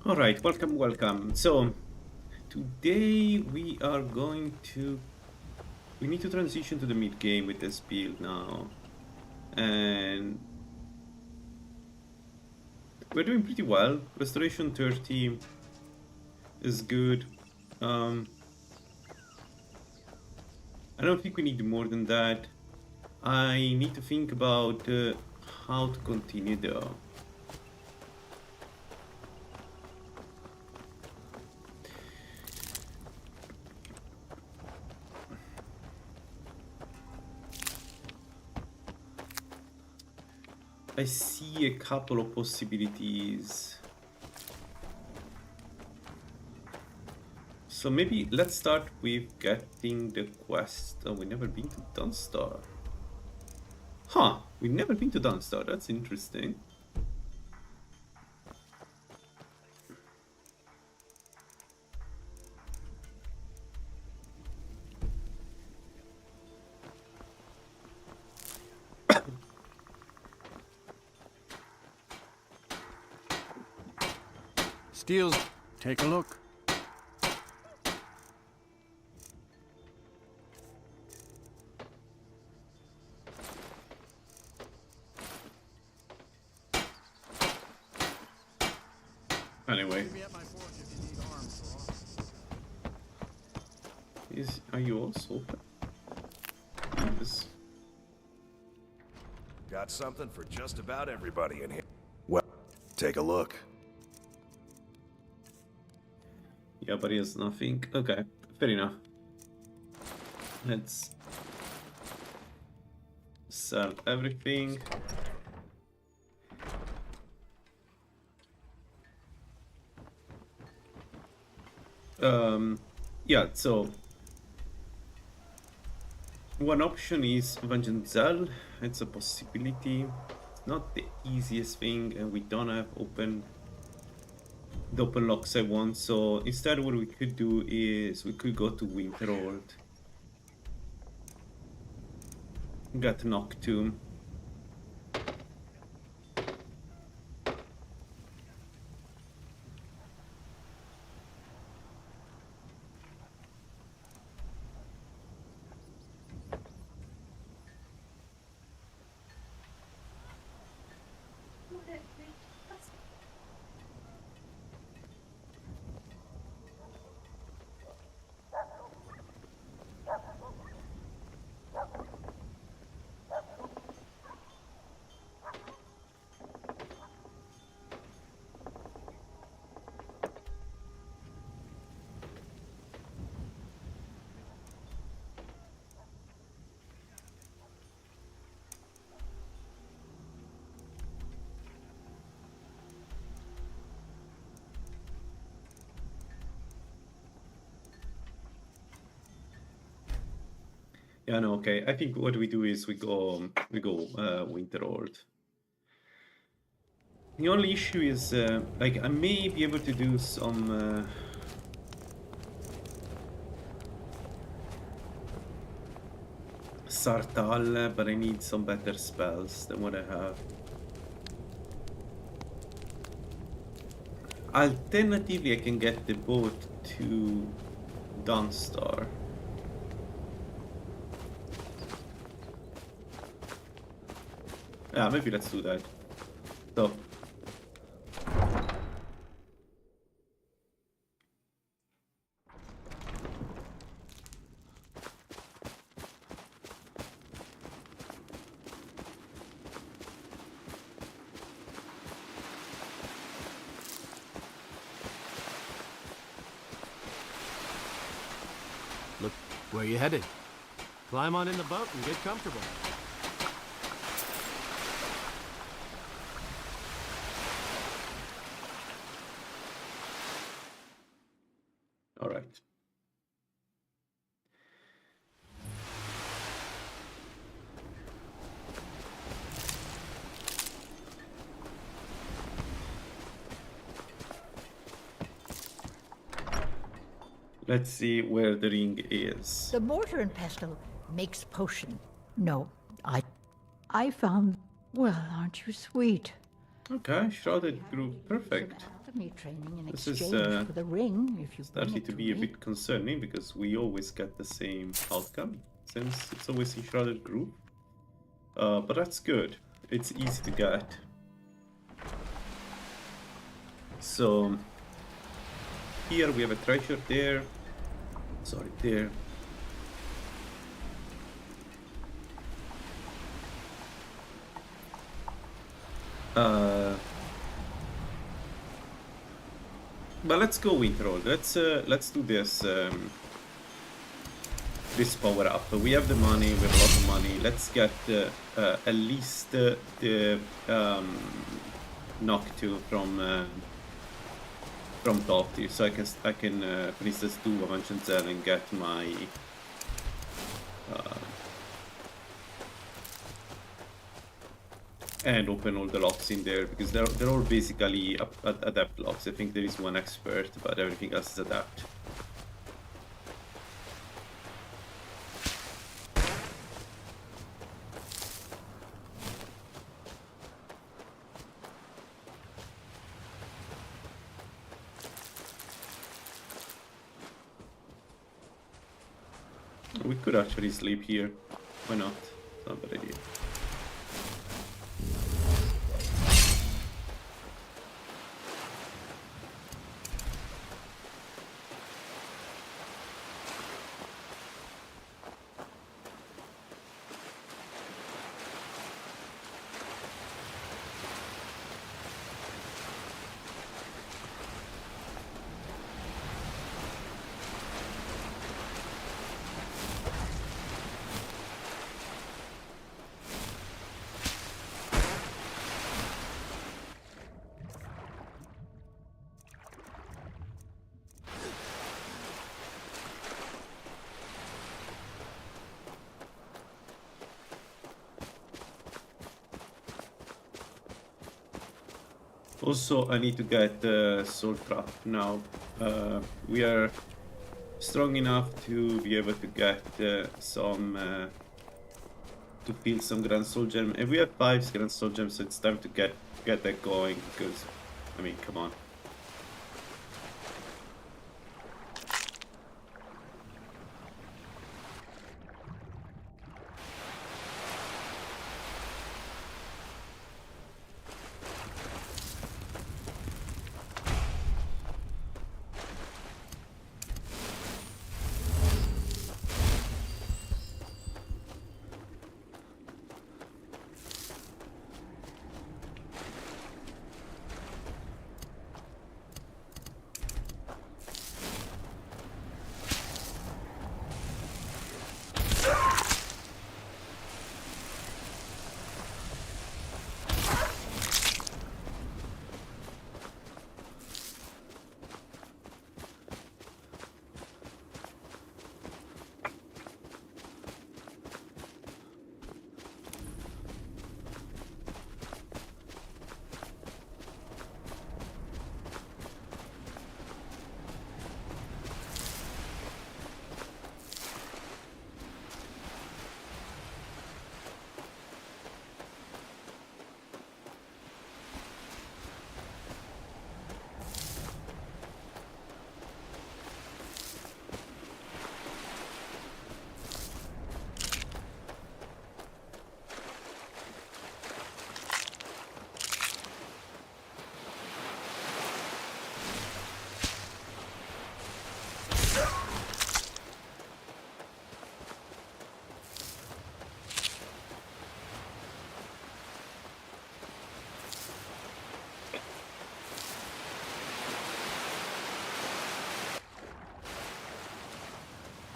All right, welcome. So today we need to transition to the mid game with this build now, and we're doing pretty well. Restoration 30 is good. Um, I don't think we need more than that. I need to think about how to continue though. I see a couple of possibilities. So maybe let's start with getting the quest. Oh, we've never been to Dunstar. Huh, we've never been to Dunstar. That's interesting. Steels, take a look. Anyway, Meet me at my forge if you need arms. are you also open? Yes. Got something for just about everybody in here. Well, take a look. Yeah, but he has nothing. Okay, fair enough. Let's sell everything. Yeah, so one option is Vangencel. It's a possibility. It's not the easiest thing, and we don't have the open locks I want. So instead, what we could do is we could go to Winterhold, get Noctum. Yeah, no, okay. I think what we do is we go Winterhold. The only issue is like I may be able to do some Sartal, but I need some better spells than what I have. Alternatively, I can get the boat to Dunstar. Yeah, maybe let's do that. So. Look, where you headed? Climb on in the boat and get comfortable. All right. Let's see where the ring is. The mortar and pestle makes potion. No, I found. Well, aren't you sweet? Okay, shrouded group, perfect. Anatomy training in This is, exchange for the ring, if you bring starting it to to be a me. bit concerning because we always get the same outcome since it's always in shrouded group. But that's good. It's easy to get. So here we have a treasure there. Sorry, there. But let's go Winterhold. Let's do this this power up. We have the money. We have a lot of money. Let's get at least the knock to from top tier, so I can for instance do Avanchant Zel and get my and open all the locks in there, because they're all basically adept locks. I think there is one expert, but everything else is adept. We could actually sleep here. Why not? It's not a bad idea. Also, I need to get Soul Trap now. We are strong enough to be able to get some to fill some Grand Soul Gem, and we have 5 Grand Soul Gems, so it's time to get that going. Because, I mean, come on.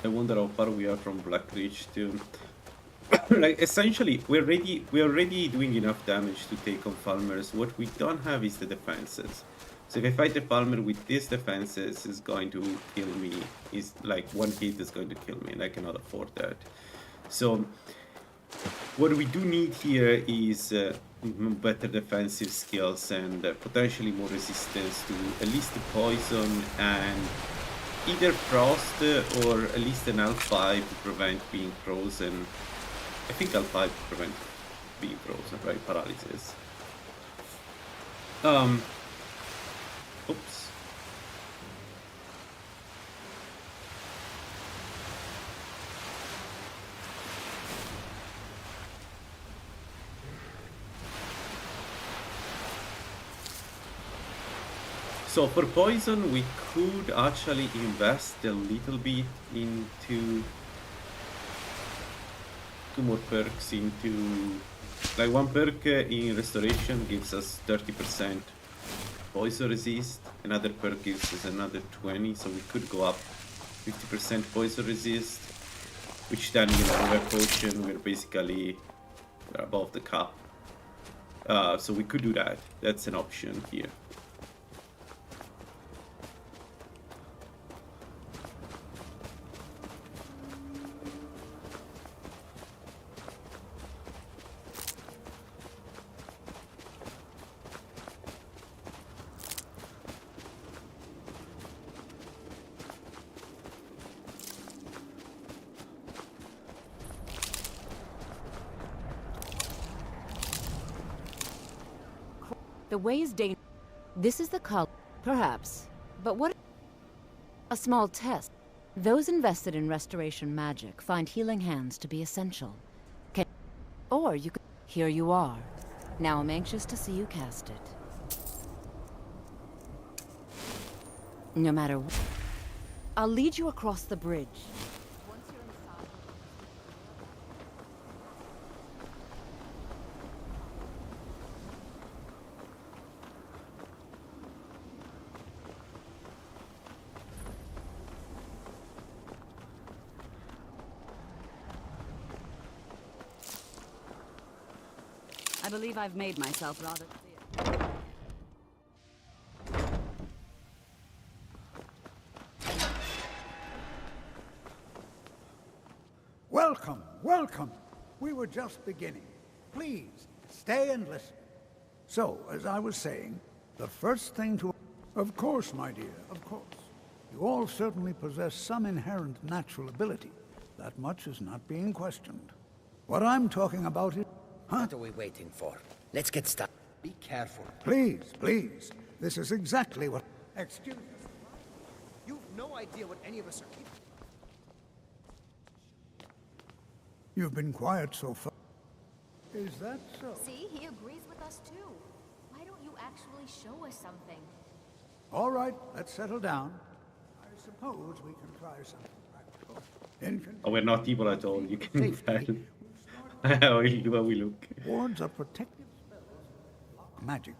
I wonder how far we are from Black Ridge to like essentially we're already doing enough damage to take on Falmers. What we don't have is the defenses. So if I fight the Falmer with these defenses, is going to kill me. Is like one hit is going to kill me, and I cannot afford that. So what we do need here is better defensive skills and potentially more resistance to at least the poison, and either frost or at least an L5 to prevent being frozen. I think L5 to prevent being frozen, right? Paralysis. Oops. So for poison, we could actually invest a little bit into two more perks into, like one perk in restoration gives us 30% poison resist, another perk gives us another 20, so we could go up 50% poison resist, which then, you know, with a potion, we're basically above the cap. So we could do that. That's an option here. The way is dangerous. This is the call, perhaps. But what? A small test. Those invested in restoration magic find healing hands to be essential. Or you could. Here you are. Now I'm anxious to see you cast it. No matter what. I'll lead you across the bridge. I believe I've made myself rather clear. Welcome, welcome. We were just beginning. Please, stay and listen. So, as I was saying, the first thing to... Of course, my dear, of course. You all certainly possess some inherent natural ability. That much is not being questioned. What I'm talking about is... Huh? What are we waiting for? Let's get started. Be careful. Please, please. This is exactly what... Excuse me. You've no idea what any of us are keeping. You've been quiet so far. Is that so? See, he agrees with us too. Why don't you actually show us something? All right, let's settle down. I suppose we can try something practical. Oh, we're not evil at all. You can Safety. tell. How we look. Wards are protective spells, block magic.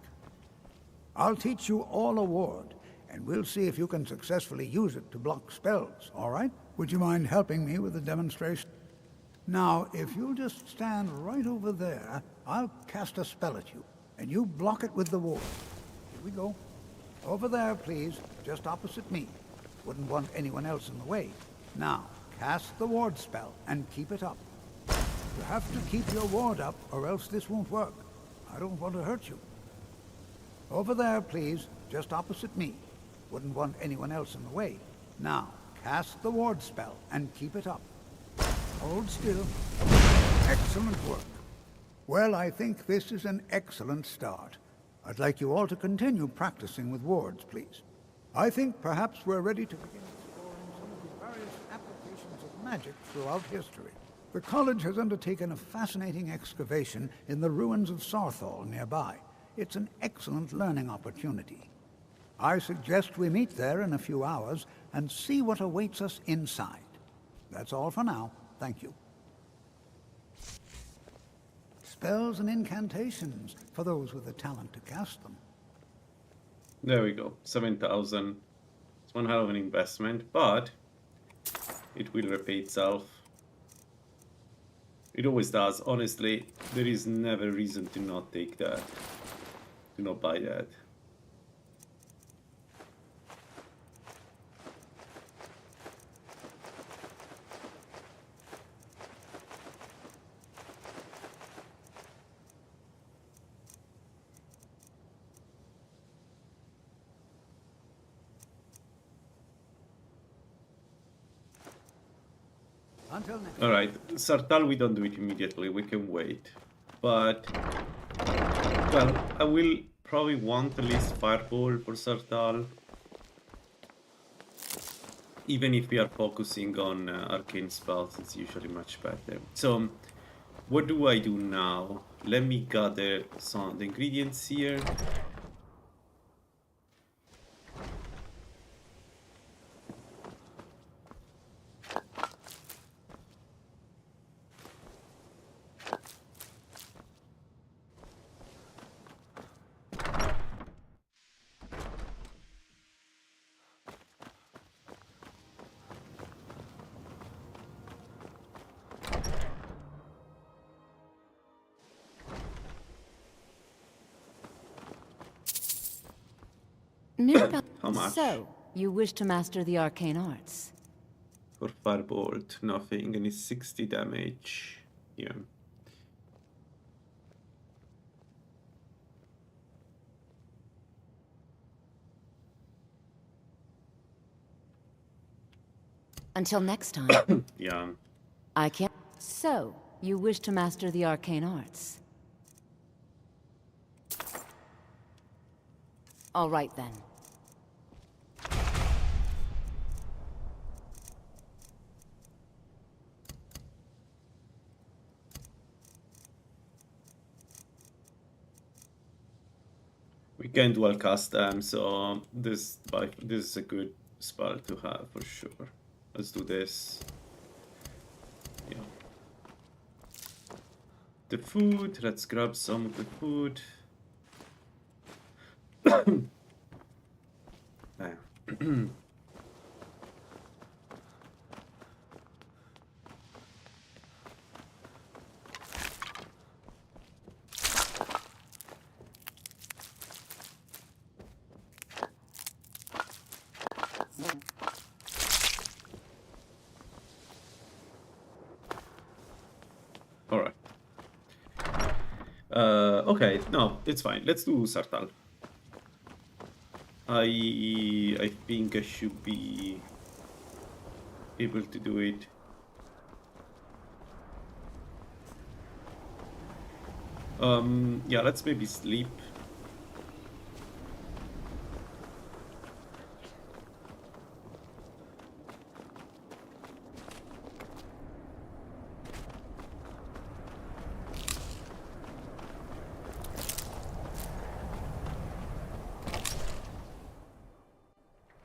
I'll teach you all a ward, and we'll see if you can successfully use it to block spells, all right? Would you mind helping me with the demonstration? Now, if you'll just stand right over there, I'll cast a spell at you, and you block it with the ward. Here we go. Over there, please, just opposite me. Wouldn't want anyone else in the way. Now, cast the ward spell, and keep it up. You have to keep your ward up, or else this won't work. I don't want to hurt you. Over there, please, just opposite me. Wouldn't want anyone else in the way. Now, cast the ward spell, and keep it up. Hold still. Excellent work. Well, I think this is an excellent start. I'd like you all to continue practicing with wards, please. I think perhaps we're ready to begin exploring some of the various applications of magic throughout history. The college has undertaken a fascinating excavation in the ruins of Sarthal nearby. It's an excellent learning opportunity. I suggest we meet there in a few hours and see what awaits us inside. That's all for now. Thank you. Spells and incantations for those with the talent to cast them. There we go. 7,000. It's one hell of an investment, but it will repay itself. It always does. Honestly, there is never reason to not take that. To not buy that. Until next. Alright, Sartal, we don't do it immediately, we can wait. But, well, I will probably want at least Fireball for Sartal. Even if we are focusing on arcane spells, it's usually much better. So, what do I do now? Let me gather some of the ingredients here. How much? So, you wish to master the arcane arts? For Firebolt, nothing, and it's 60 damage. Yeah. Until next time. Yeah. I can't. So, you wish to master the arcane arts? All right then. We can dual cast them, so this is a good spell to have for sure. Let's do this. Yeah. The food, let's grab some of the food. Alright. Okay, no, it's fine. Let's do Sartal. I think I should be able to do it. Yeah, let's maybe sleep.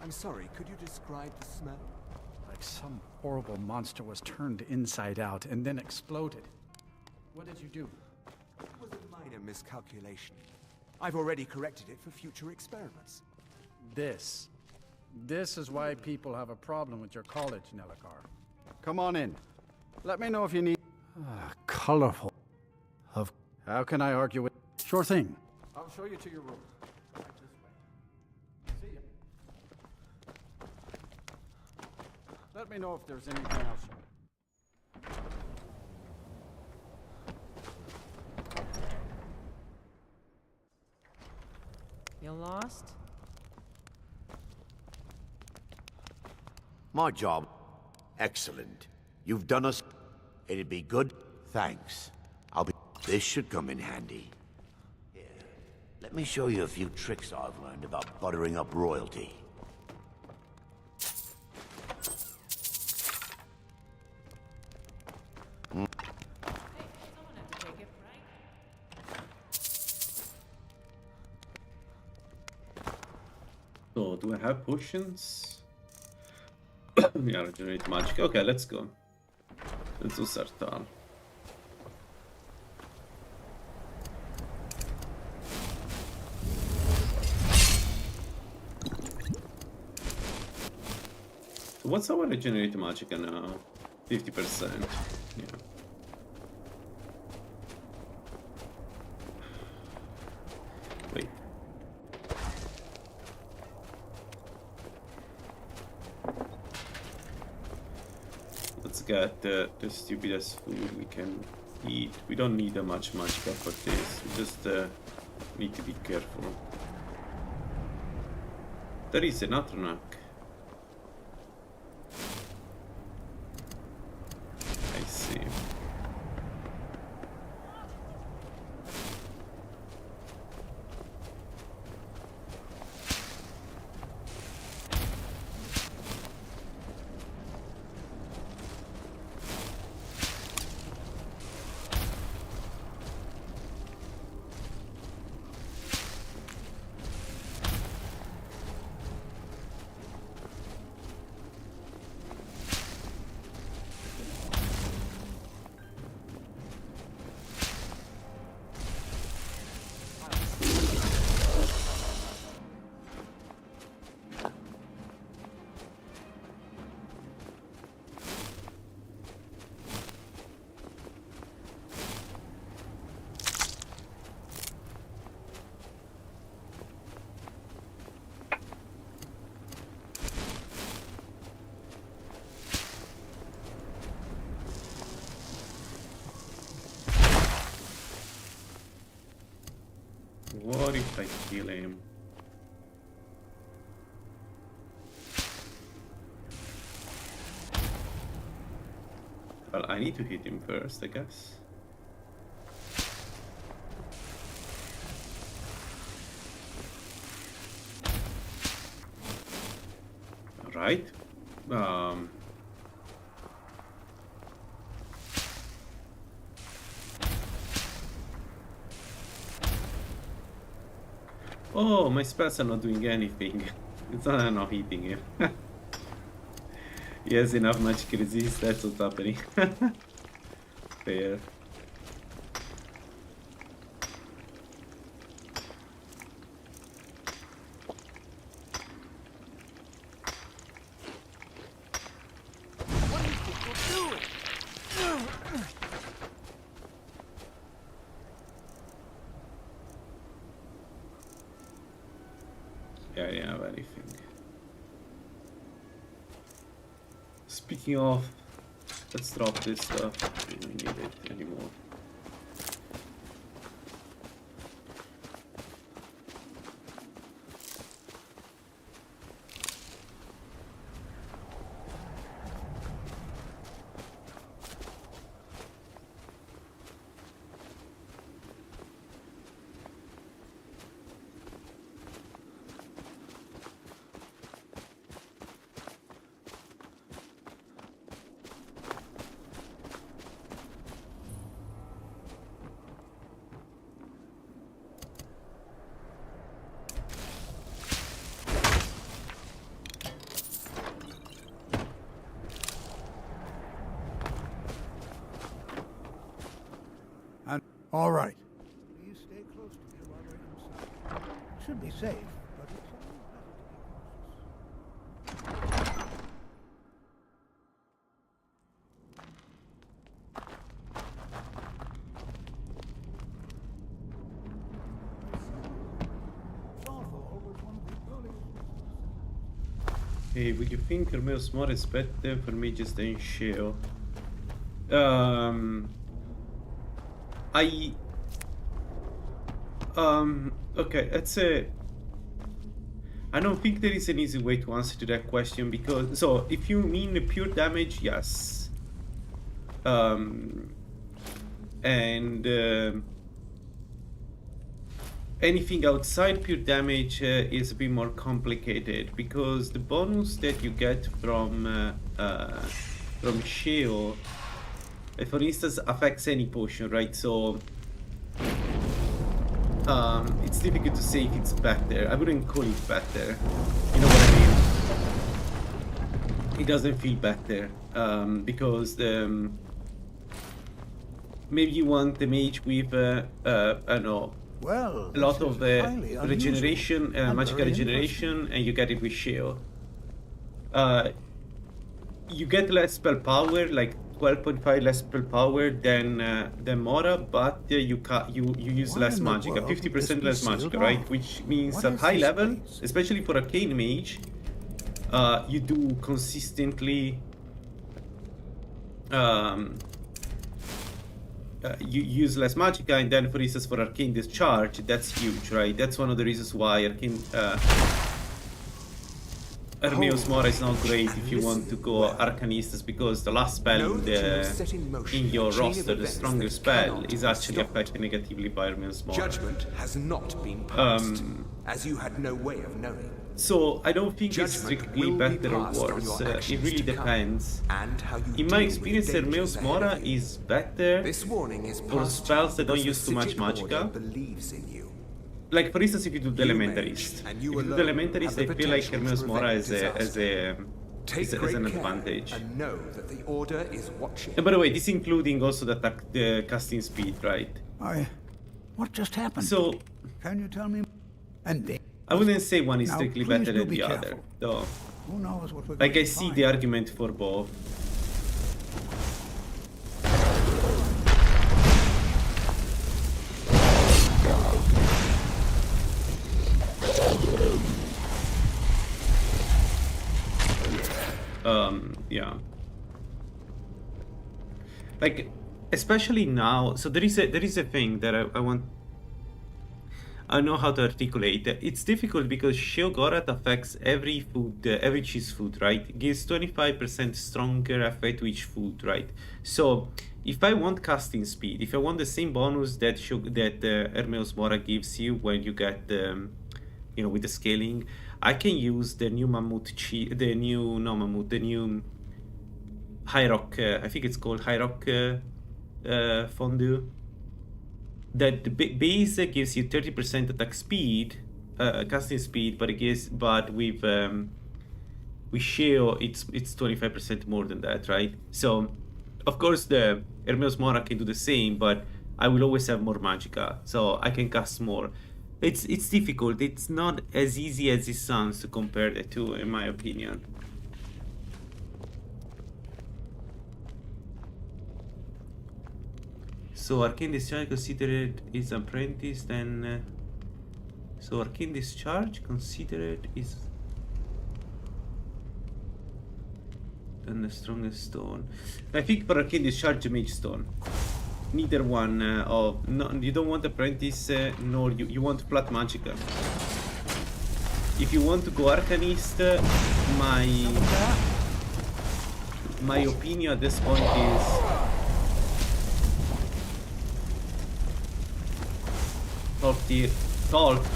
I'm sorry, could you describe the smell? Like some horrible monster was turned inside out and then exploded. What did you do? It was a minor miscalculation. I've already corrected it for future experiments. This is why people have a problem with your college, Nellikar. Come on in. Let me know if you need... colorful. How can I argue with... Sure thing. I'll show you to your room. Right this way. See ya. Let me know if there's anything else. You lost? My job. Excellent. You've done us... It'd be good. Thanks. This should come in handy. Here, let me show you a few tricks I've learned about buttering up royalty. So, do I have potions? Yeah, regenerate magic. Okay, let's go. Let's do Sartal. So what's our regenerate magic now? 50%. Yeah. Wait. Let's get the stupidest food we can eat. We don't need a much magicka for this. We just need to be careful. There is an Atronach. I see. What if I kill him? Well, I need to hit him first, I guess. Alright. Oh, my spells are not doing anything. It's not I'm not hitting him. He has enough magic resist, that's what's happening. Fair. What are you people doing? Yeah, I didn't have anything. Speaking of, let's drop this stuff. We don't need it anymore. All right. Please stay close to me while we're inside. Should be safe, but it's always better to be cautious. Hey, would you think Hermeus Mora is better for mages than Sheo? Okay, let's say I don't think there is an easy way to answer to that question, because so if you mean the pure damage, yes. Anything outside pure damage is a bit more complicated, because the bonus that you get from Sheo, for instance, affects any potion, right? So it's difficult to say if it's better. I wouldn't call it better. You know what I mean? It doesn't feel better because maybe you want the mage with I don't know. Well, a lot of regeneration, magical regeneration, and you get it with Sheo. You get less spell power, like 12.5 less spell power than Mora, but you use less magic, 50% less magic, right? Which means at high level, especially for arcane mage, you do consistently. You use less magicka, and then for instance for arcane discharge, that's huge, right? That's one of the reasons why arcane Hermeus Mora is not great if you want to go Arcanistas, because the last spell in your roster, the strongest spell, is actually affected negatively by Hermeus Mora. Judgment has not been passed, as you had no way of knowing. So I don't think it's strictly better or worse. It really depends. In my experience, Hermeus Mora is better for spells that don't use too much magicka. Like for instance, if you do the Elementarist. If you do the Elementarist, I feel like Hermeus Mora has an advantage. And know that the order is watching. And by the way, this including also the casting speed, right? What just happened? So can you tell me? And I wouldn't say one is strictly better than the other, though. Who knows what we're like going I to see find. the argument for both. Yeah. Like, especially now. So there is a thing that I want. I know how to articulate. It's difficult because Sheogorath affects every food, every cheese food, right? It gives 25% stronger effect to each food, right? So if I want casting speed, if I want the same bonus that Hermeos Mora gives you when you get the, you know, with the scaling, I can use the new the new High Rock, I think it's called High Rock Fondue. That the base gives you 30% attack speed, casting speed, but with Sheo it's 25% more than that, right? So of course the Hermeos Mora can do the same, but I will always have more magicka, so I can cast more. It's difficult. It's not as easy as it sounds to compare the two, in my opinion. So Arcane Discharge considered is apprentice, then so Arcane Discharge considered is then the strongest stone. I think for Arcane Discharge, Mage Stone. Neither one of no, you don't want apprentice, nor you want flat magicka. If you want to go Arcanist, my opinion at this point is top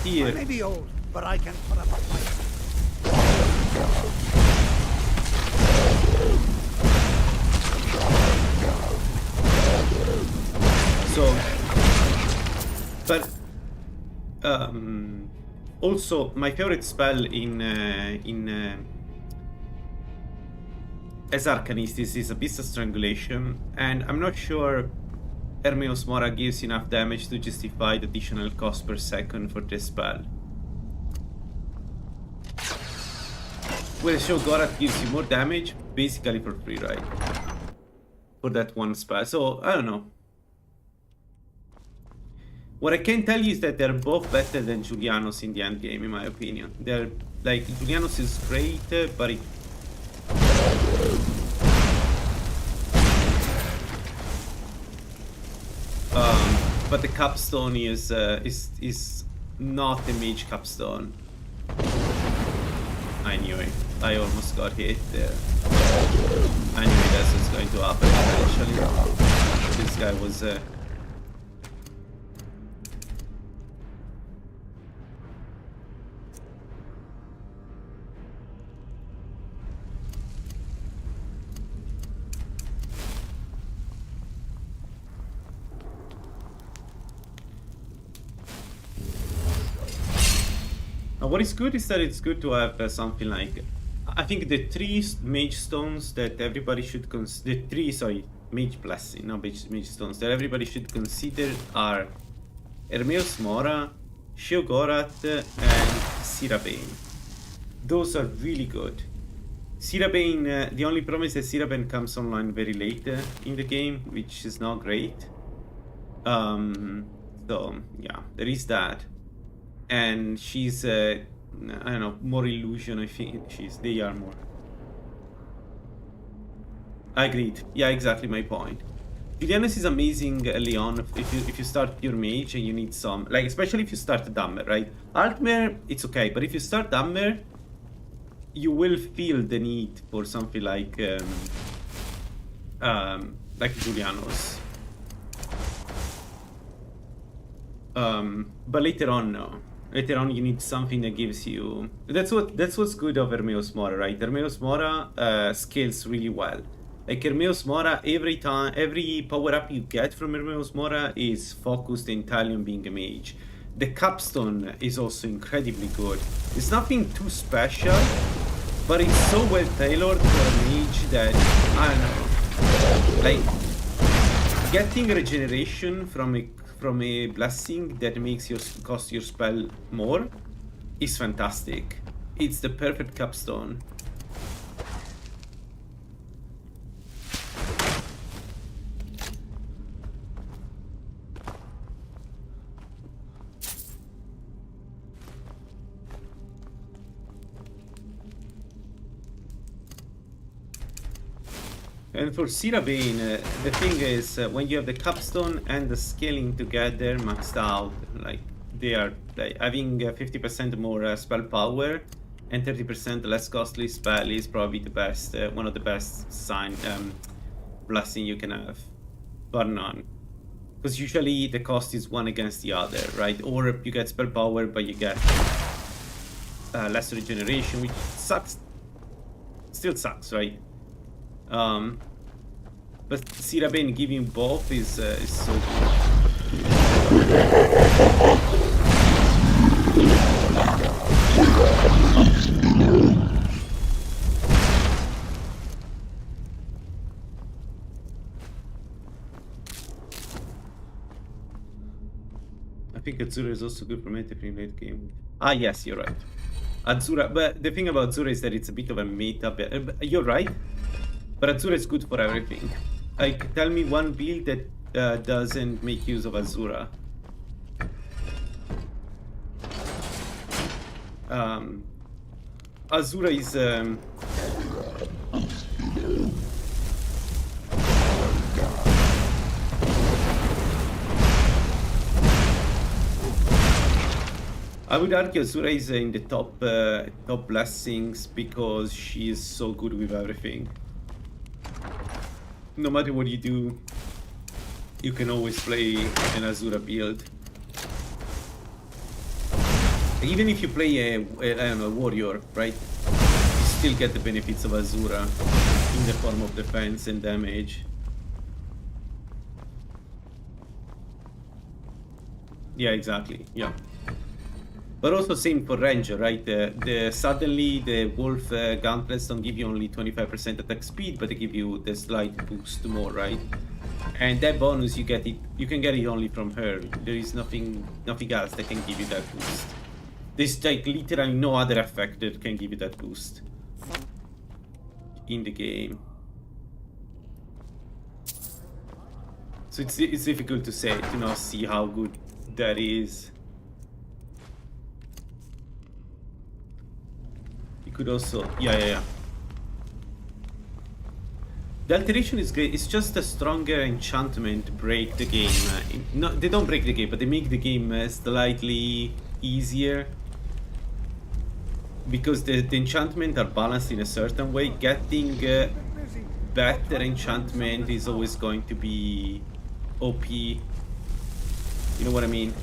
tier. I may be old, but I can put up a fight. So, but also my favorite spell as Arcanist is Abyss of Strangulation, and I'm not sure Hermeos Mora gives enough damage to justify the additional cost per second for this spell. Whereas Sheogorath gives you more damage, basically for free, right? For that one spell. So, I don't know. What I can tell you is that they're both better than Julianos in the end game, in my opinion. They're like, Julianos is great, but it... but the capstone is not the mage capstone. I knew it. I almost got hit there. I knew that's what's going to happen eventually. This guy was what is good is that it's good to have something like, I think the three mage stones that everybody should consider, mage blessing, not mage stones, that everybody should consider are Hermeos Mora, Sheogorath, and Sirabane. Those are really good. Sirabane, the only problem is that Sirabane comes online very late in the game, which is not great. So yeah, there is that. And she's, I don't know, more illusion, I think they are more. Agreed. Yeah, exactly my point. Julianos is amazing early on if you start pure mage and you need some, like, especially if you start Dammer, right? Altmer, it's okay, but if you start Dammer, you will feel the need for something like Julianos. But later on, no. Later on, you need something that gives you. That's what's good of Hermeos Mora, right? Hermeos Mora scales really well. Like Hermeos Mora, every power up you get from Hermeos Mora is focused entirely on being a mage. The capstone is also incredibly good. It's nothing too special, but it's so well tailored for a mage that I don't know. Like getting regeneration from a blessing that makes cost your spell more is fantastic. It's the perfect capstone. And for Sirabane, the thing is, when you have the capstone and the scaling together maxed out, like, they are like having 50% more spell power and 30% less costly spell is probably the best, one of the best blessing you can have, bar none. Because usually the cost is one against the other, right? Or you get spell power, but you get less regeneration, which sucks. Still sucks, right? But Sirabane giving both is so good. I think Azura is also good for meta in late game. Ah, yes, you're right. Azura, but the thing about Azura is that it's a bit of a meta. You're right, but Azura is good for everything. Like, tell me one build that doesn't make use of Azura. Azura is I would argue Azura is in the top blessings because she is so good with everything. No matter what you do, you can always play an Azura build. Even if you play I don't know, warrior, right? You still get the benefits of Azura in the form of defense and damage. Yeah, exactly. Yeah. But also same for Ranger, right? Suddenly the Wolf gauntlets don't give you only 25% attack speed, but they give you the slight boost more, right? And that bonus you get it, you can get it only from her. There is nothing else that can give you that boost. There's like literally no other effect that can give you that boost in the game. So it's difficult to say, to not see how good that is. Could also, yeah. The alteration is great. It's just a stronger enchantment break the game. No, they don't break the game, but they make the game slightly easier because the enchantment are balanced in a certain way. Getting better enchantment is always going to be OP. You know what I mean?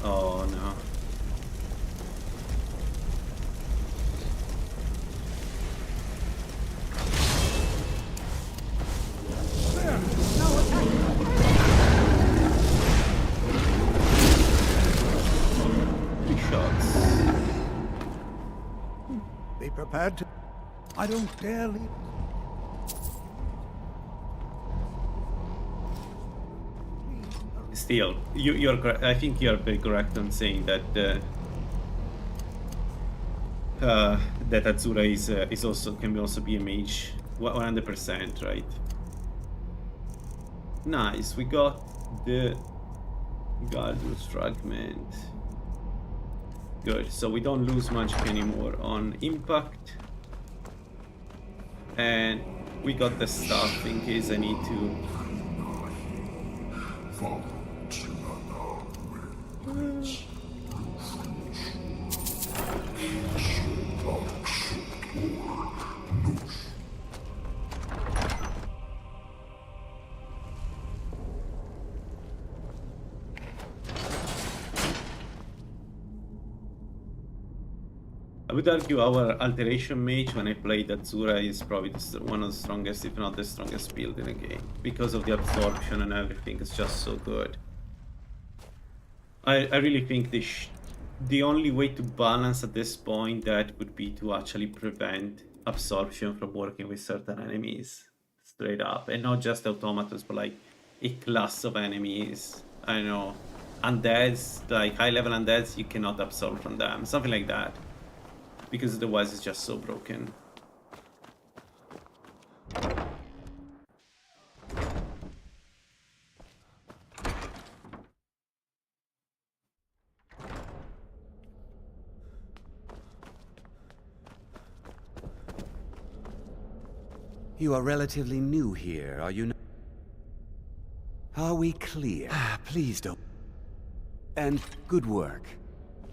Oh no. Be prepared to... I don't dare leave. Still, I think you're very correct on saying that that Azura is also can also be a mage, 100%, right? Nice, we got the Galdur's fragment. Good, so we don't lose much anymore on impact. And we got the stuff in case I need to. I would argue our Alteration Mage, when I played Azura, is probably one of the strongest, if not the strongest build in the game. Because of the absorption and everything, it's just so good. I really think the only way to balance at this point that would be to actually prevent absorption from working with certain enemies. Straight up. And not just automatons, but like a class of enemies. I don't know. Undeads, like high level undeads, you cannot absorb from them. Something like that. Because otherwise it's just so broken. You are relatively new here, are you not? Are we clear? Please don't. And good work.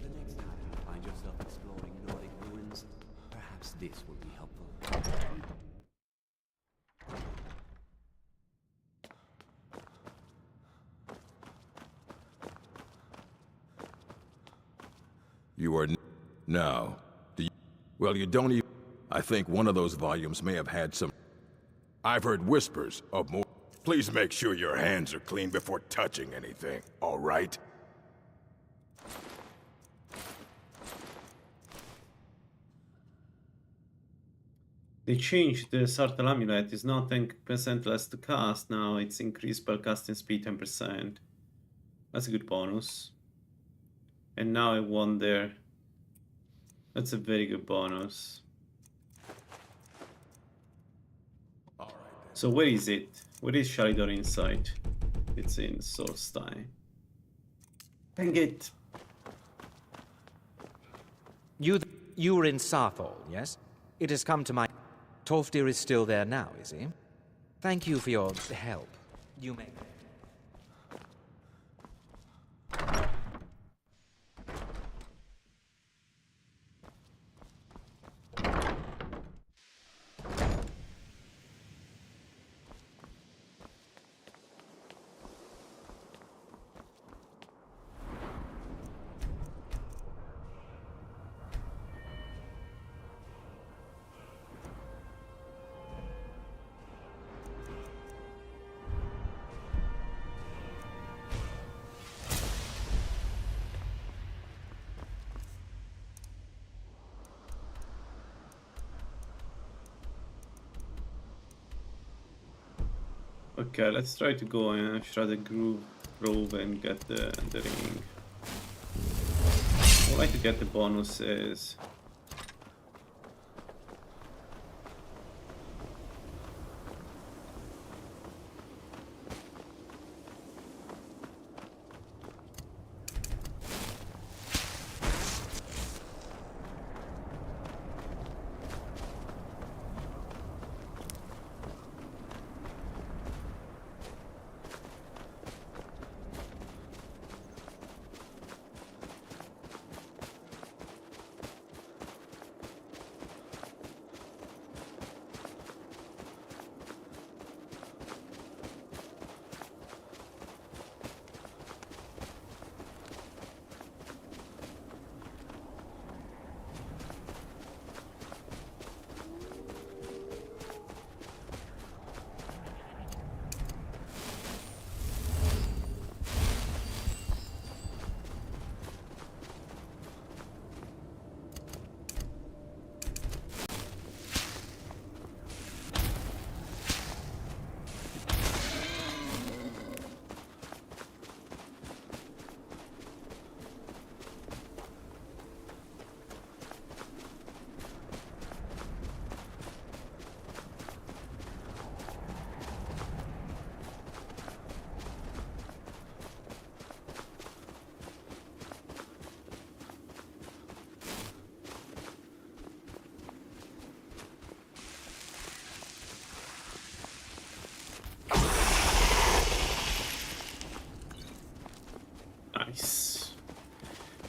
The next time you find yourself exploring Nordic ruins, perhaps this will be helpful. You are now. Well, you don't even... I think one of those volumes may have had some... I've heard whispers of more... Please make sure your hands are clean before touching anything, all right? They changed the Sartal Amulet. It's now 10% less to cast. Now it's increased spell casting speed 10%. That's a good bonus. And now I wonder... That's a very good bonus. So where is it? Where is Shalidor Insight? It's in Solstai. Dang it. You're in Sarthal, yes? It has come to my... Tolfdir is still there now, is he? Thank you for your help. You may... Okay, let's try to go and try the grove and get the ring. I would like to get the bonuses.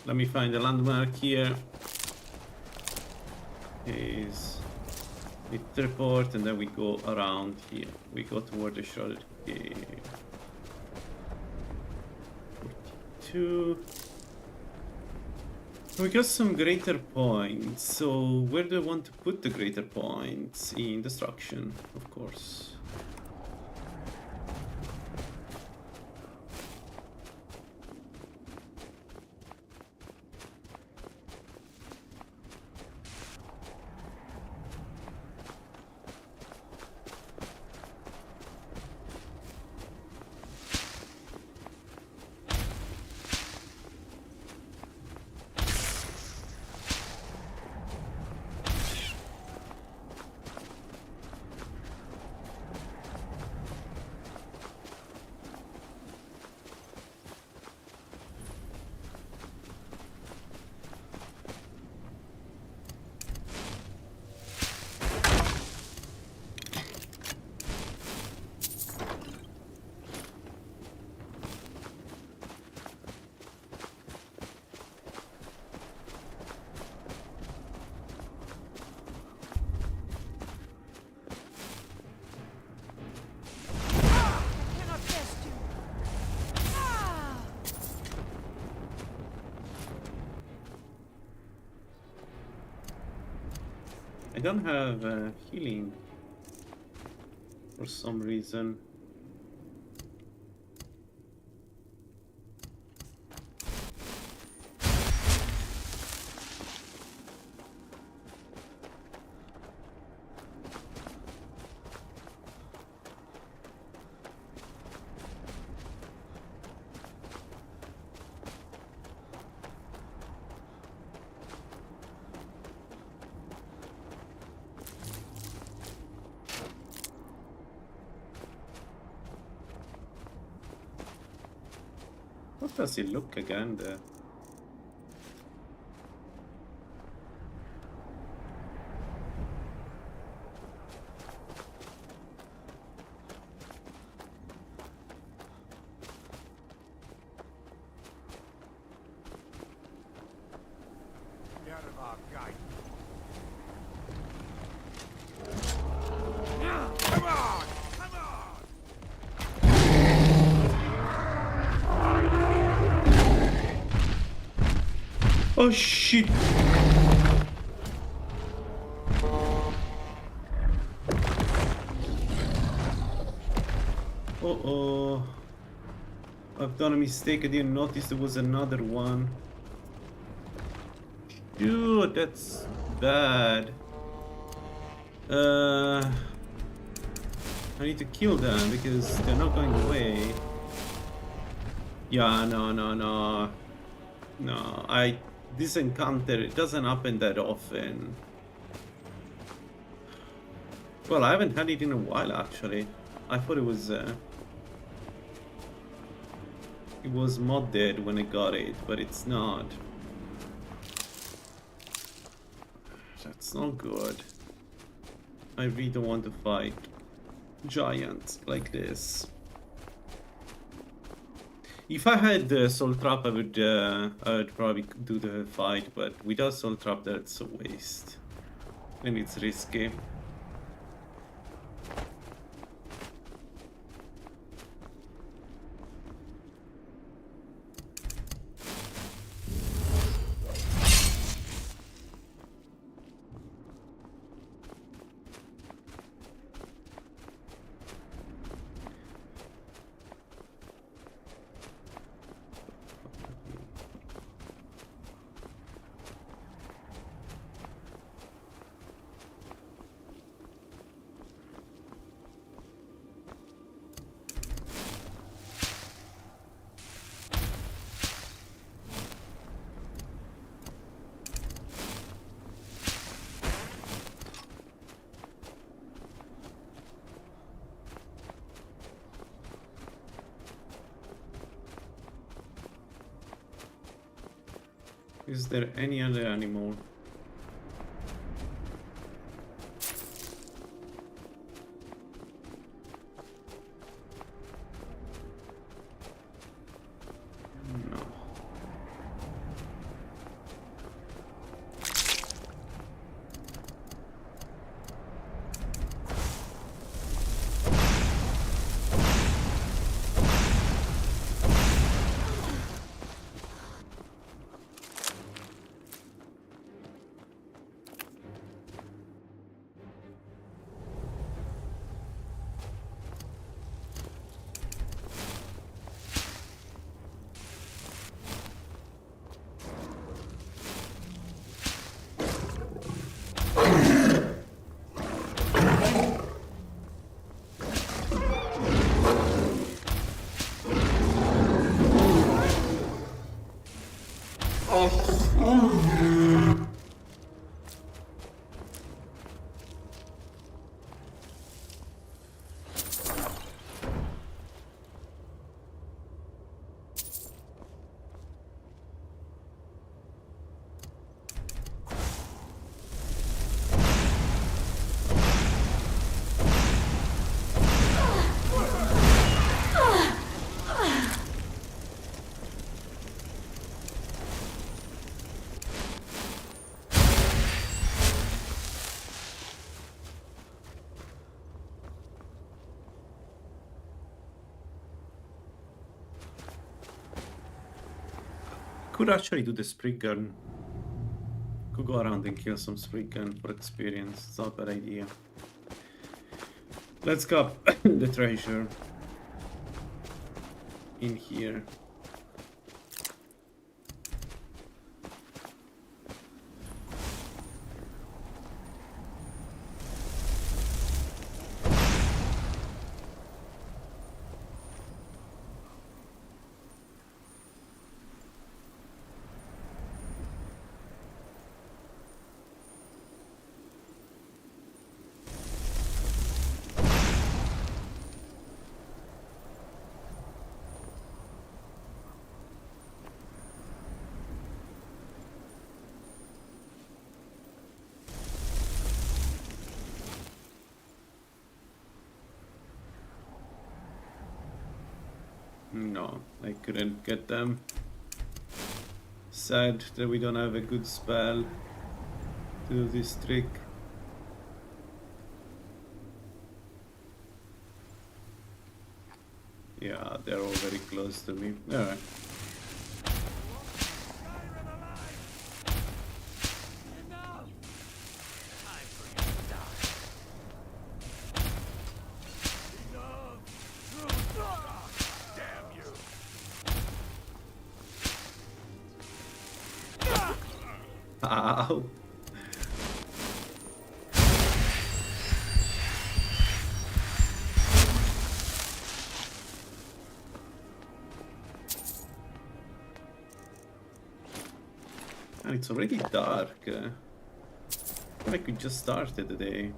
Let me find the landmark here. Is the teleport, and then we go around here. We go toward the shrouded cave. 42. We got some greater points. So where do I want to put the greater points? In destruction, of course. I don't have healing for some reason. What does it look again there? Oh shit! Uh-oh. I've done a mistake, I didn't notice there was another one. Dude, that's bad. I need to kill them because they're not going away. Yeah, no. This encounter, it doesn't happen that often. Well, I haven't had it in a while actually. I thought it was modded when I got it, but it's not. That's not good. I really don't want to fight giants like this. If I had Soul Trap, I would probably do the fight, but without Soul Trap, that's a waste. And it's risky. Is there any other animal? No. Could actually do the spring gun Could go around and kill some spriggan for experience. It's not a bad idea. Let's grab the treasure in here. No, I couldn't get them. Sad that we don't have a good spell to do this trick. Yeah, they're all very close to me. Alright. Ow. And it's already dark. I could just start the day.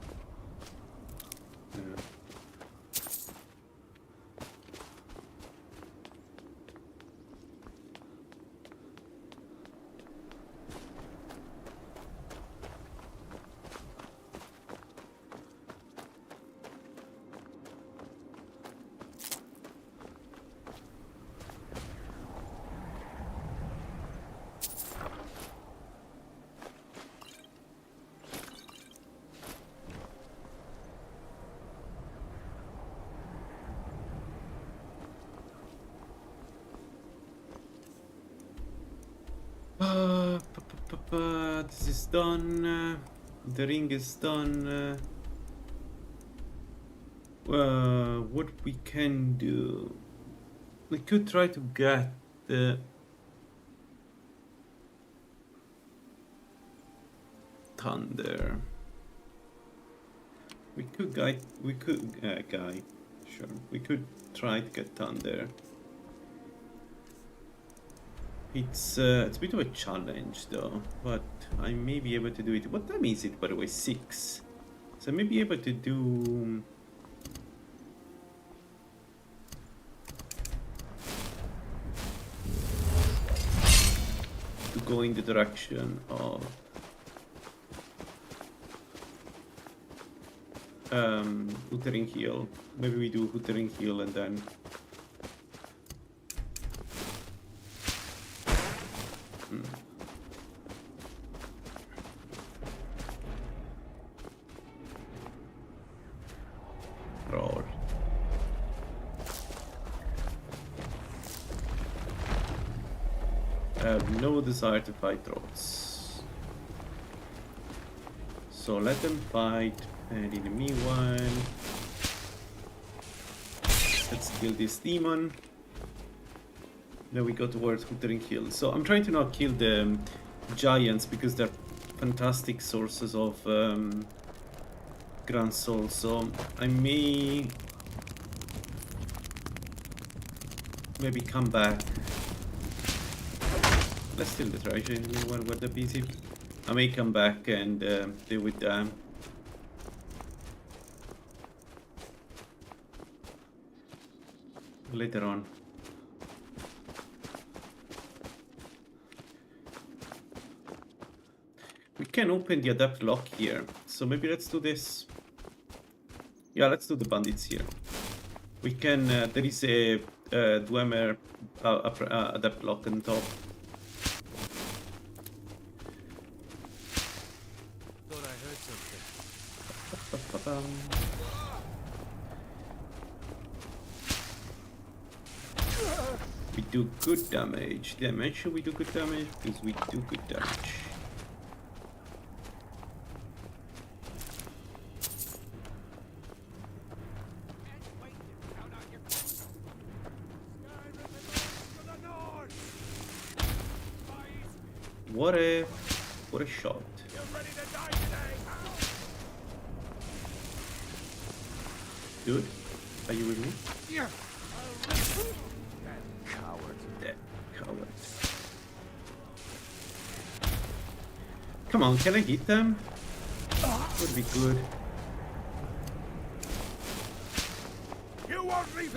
Yeah. This is done. The ring is done. What we can do? We could try to get the thunder. We could guy. Sure. We could try to get thunder. It's a bit of a challenge though, but I may be able to do it. What time is it, by the way? 6. So I may be able to do... to go in the direction of... Uttering Hill. Maybe we do Uttering Hill and then... Roar. I have no desire to fight trolls. So let them fight, and in the meanwhile, let's kill this demon. Then we go towards Huttering Hill. So I'm trying to not kill the giants because they're fantastic sources of Grand Soul. So I may maybe come back. Let's steal the treasure in the meanwhile with the busy. I may come back and deal with them. Later on. We can open the adept lock here, so maybe let's do this. Yeah, let's do the bandits here. We can, there is a Dwemer adept lock on top. Thought I heard something. We do good damage. Make sure we do good damage because we do good damage. What a shot. Dude, are you with me? Yeah. Coward. Dead coward. Come on, can I hit them? Would be good. You won't leave.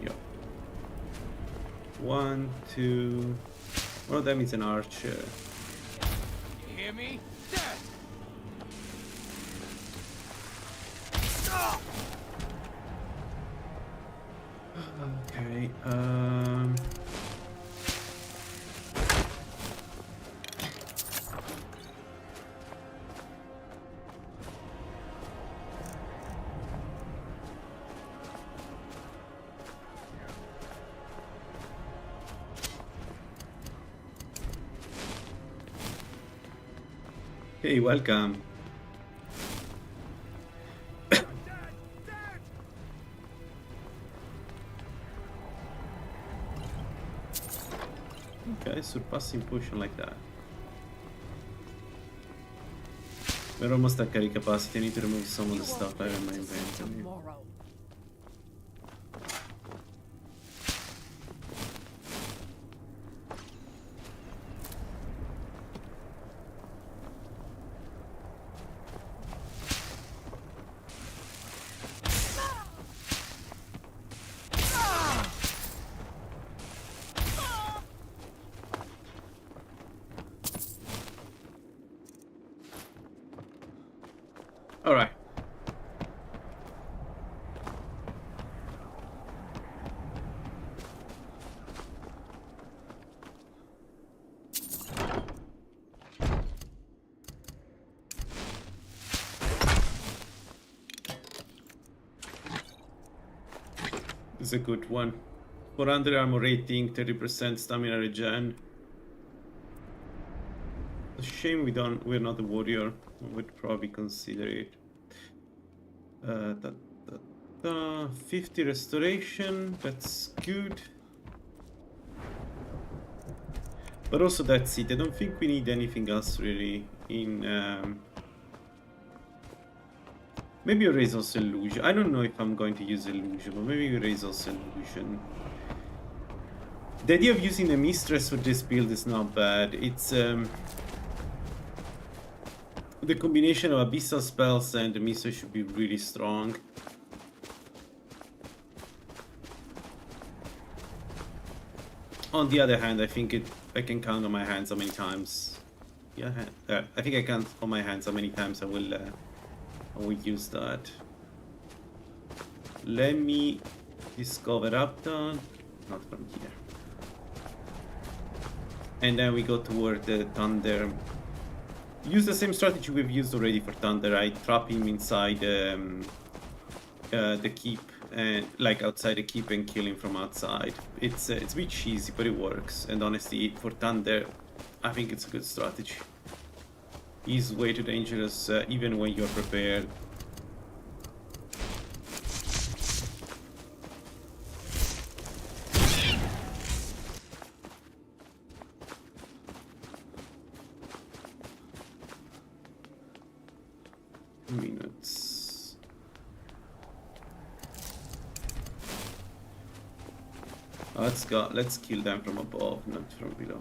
Yo. 1, 2. One of them is an archer. You hear me? Dead. Okay, hey, welcome. Okay, surpassing potion like that. We're almost at carry capacity. I need to remove some of the stuff I have in my inventory. Alright. This is a good one. 400 armor rating, 30% stamina regen. It's a shame we're not a warrior. I would probably consider it. 50 restoration, that's good. But also that's it. I don't think we need anything else really in maybe erase also illusion. I don't know if I'm going to use illusion, but maybe erase also illusion. The idea of using the mistress for this build is not bad. It's the combination of abyssal spells and the mistress should be really strong. On the other hand, I think I can count on my hands how many times. Yeah, I think I count on my hands how many times I will use that. Let me discover Uptown, not from here. And then we go toward the Thunder. Use the same strategy we've used already for Thunder. I trap him inside the keep, and like outside the keep, and kill him from outside. It's a bit cheesy, but it works. And honestly, for Thunder, I think it's a good strategy. He's way too dangerous, even when you're prepared. Minutes. Let's kill them from above, not from below.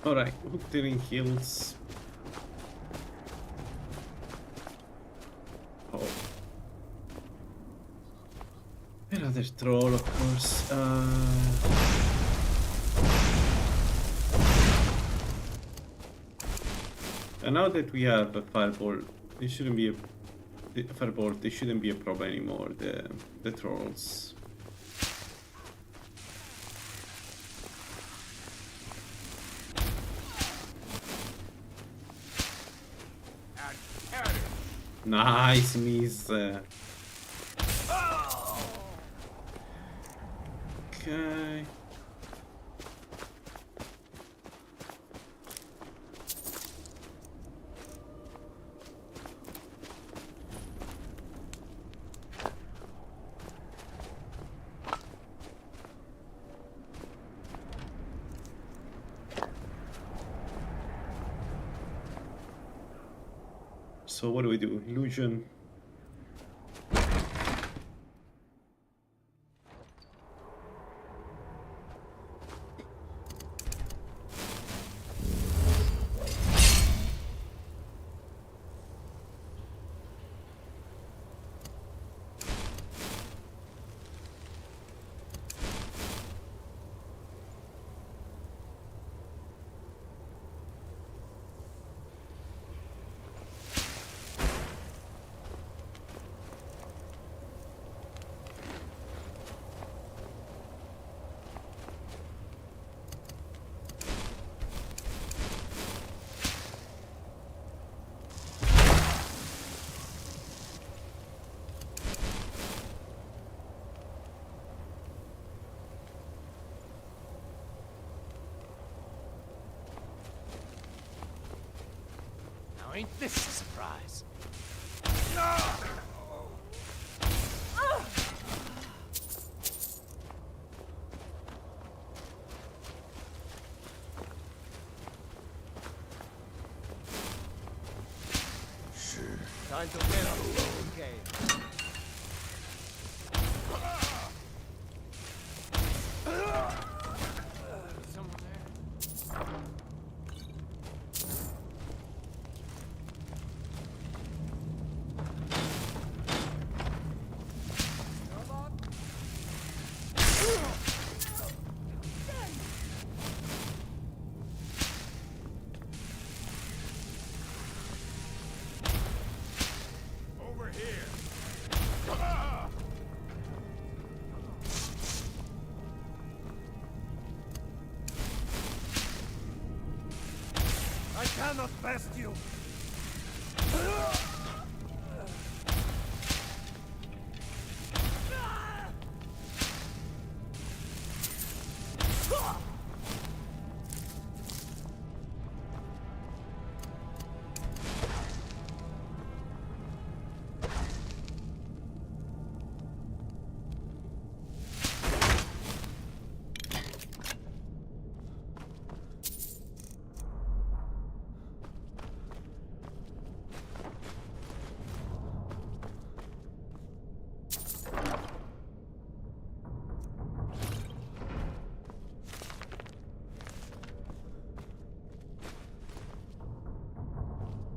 Alright, hook kills. Oh. Another troll, of course. And now that we have a fireball, this shouldn't be a fireball. This shouldn't be a problem anymore. The trolls. Nice miss. Okay. So what do we do? Illusion. Ain't this a surprise? Time to get up. Okay. Someone there? I cannot best you.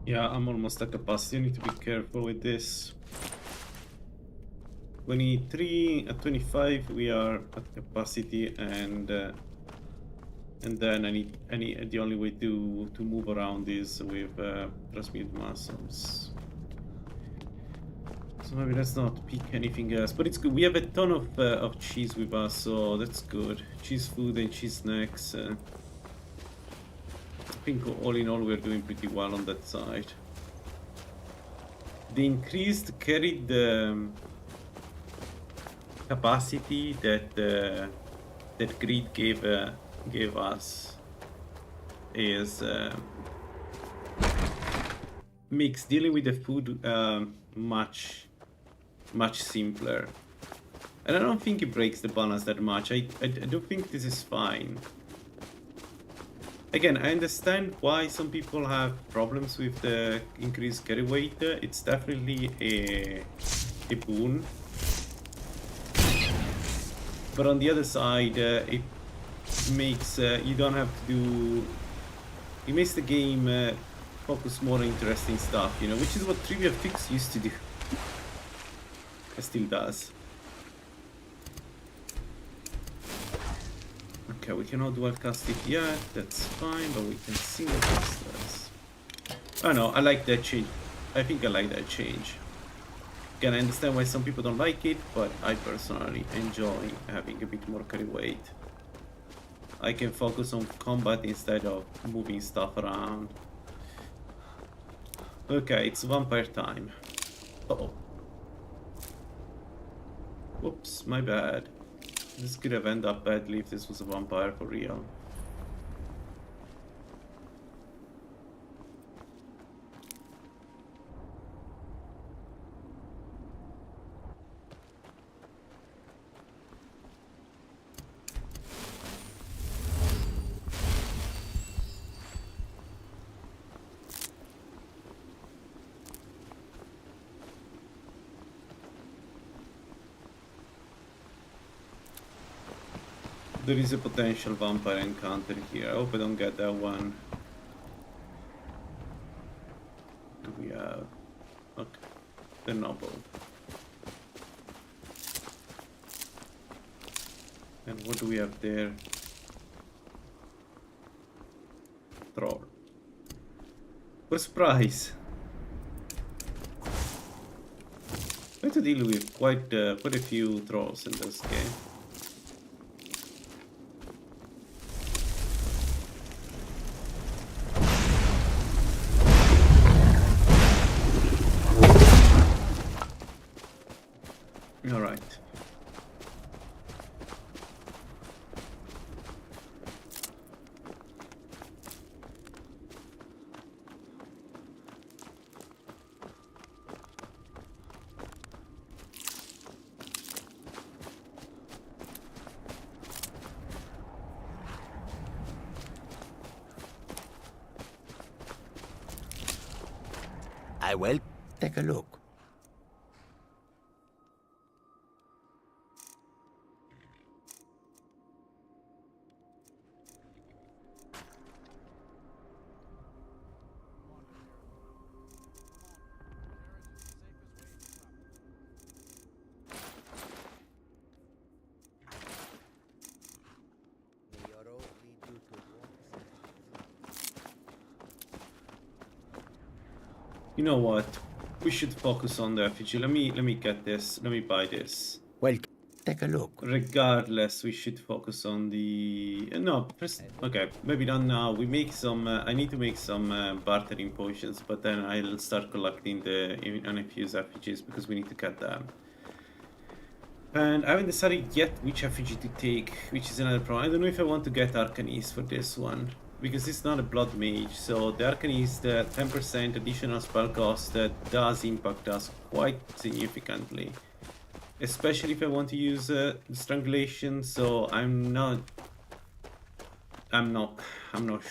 Yeah, I'm almost at capacity. I need to be careful with this. 23 at 25 we are at capacity, and then the only way to move around is with transmute muscles. So maybe let's not pick anything else, but it's good. We have a ton of cheese with us, so that's good. Cheese food and cheese snacks. I think all in all we're doing pretty well on that side. The increased carried capacity that that grid gave us is makes dealing with the food much simpler. And I don't think it breaks the balance that much. I do think this is fine. Again, I understand why some people have problems with the increased carry weight. It's definitely a boon. But on the other side, it makes you don't have to do It makes the game focus more on interesting stuff, you know, which is what Trivia Fix used to do. It still does. Okay, we cannot dual cast it yet, that's fine, but we can single cast this. Oh no, I like that change. I think I like that change. Again, I understand why some people don't like it, but I personally enjoy having a bit more carry weight. I can focus on combat instead of moving stuff around. Okay, it's vampire time. Uh-oh. Whoops, my bad. This could have ended up badly if this was a vampire for real. There is a potential vampire encounter here. I hope I don't get that one. Do we have... Okay. The noble. And what do we have there? Troll. What a surprise! I had to deal with quite a few trolls in this game. Alright. I will take a look. You know what? We should focus on the effigy. Let me get this. Let me buy this. Well, take a look. Regardless, we should focus on the... no, first... Okay, maybe not now. We make some... I need to make some bartering potions, but then I'll start collecting the uninfused effigies because we need to get them. And I haven't decided yet which effigy to take, which is another problem. I don't know if I want to get Arcanist for this one, because it's not a blood mage, so the Arcanist 10% additional spell cost does impact us quite significantly. Especially if I want to use strangulation, so I'm not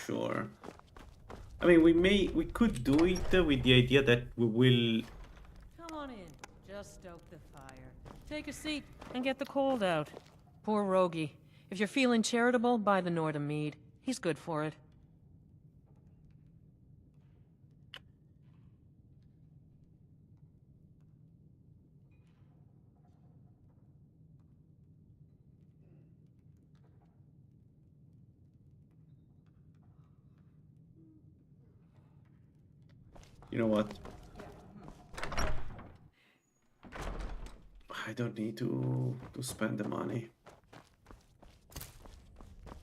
sure. I mean, we could do it with the idea that we will... Come on in. Just stoke the fire. Take a seat and get the cold out. Poor Rogie. If you're feeling charitable, buy the Nordham mead. He's good for it. You know what? I don't need to spend the money.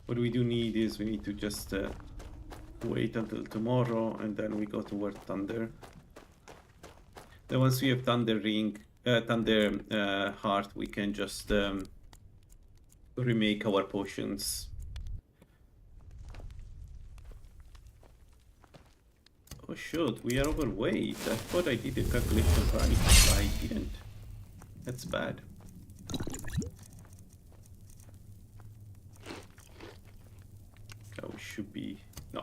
What we do need is we need to just wait until tomorrow, and then we go toward Thunder. Then once we have Thunder Heart, we can just remake our potions. Oh shoot, we are overweight. I thought I did the calculation right, but I didn't. That's bad. Okay, we should be... no.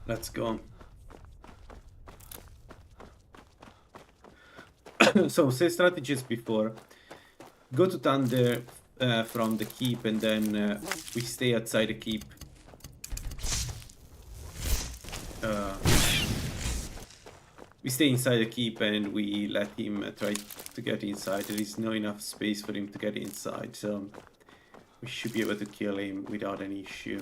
Let's go. So, same strategies before. Go to Thunder, from the keep, and then we stay outside the keep. We stay inside the keep and we let him try to get inside. There is no enough space for him to get inside, so we should be able to kill him without any issue.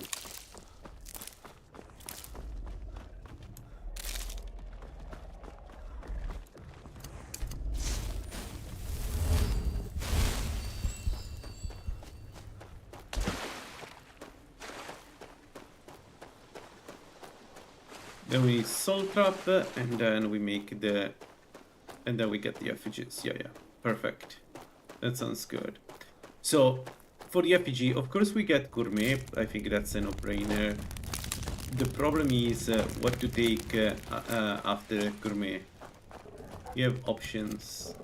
Then we soul trap, and then we make the, and then we get the effigies. Yeah, perfect. That sounds good. So for the effigy, of course we get gourmet. I think that's a no-brainer. The problem is what to take after gourmet. You have options.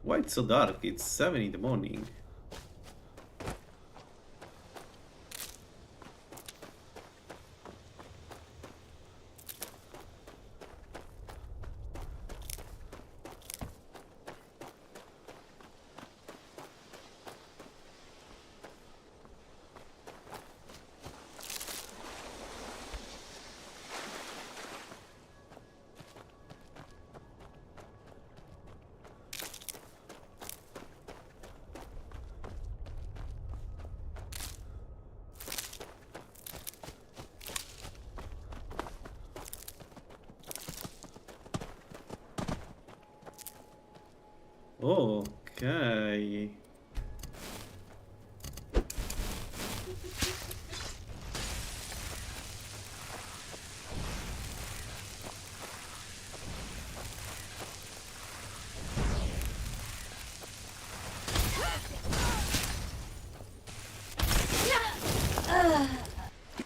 Why it's so dark? It's 7 in the morning. Okay.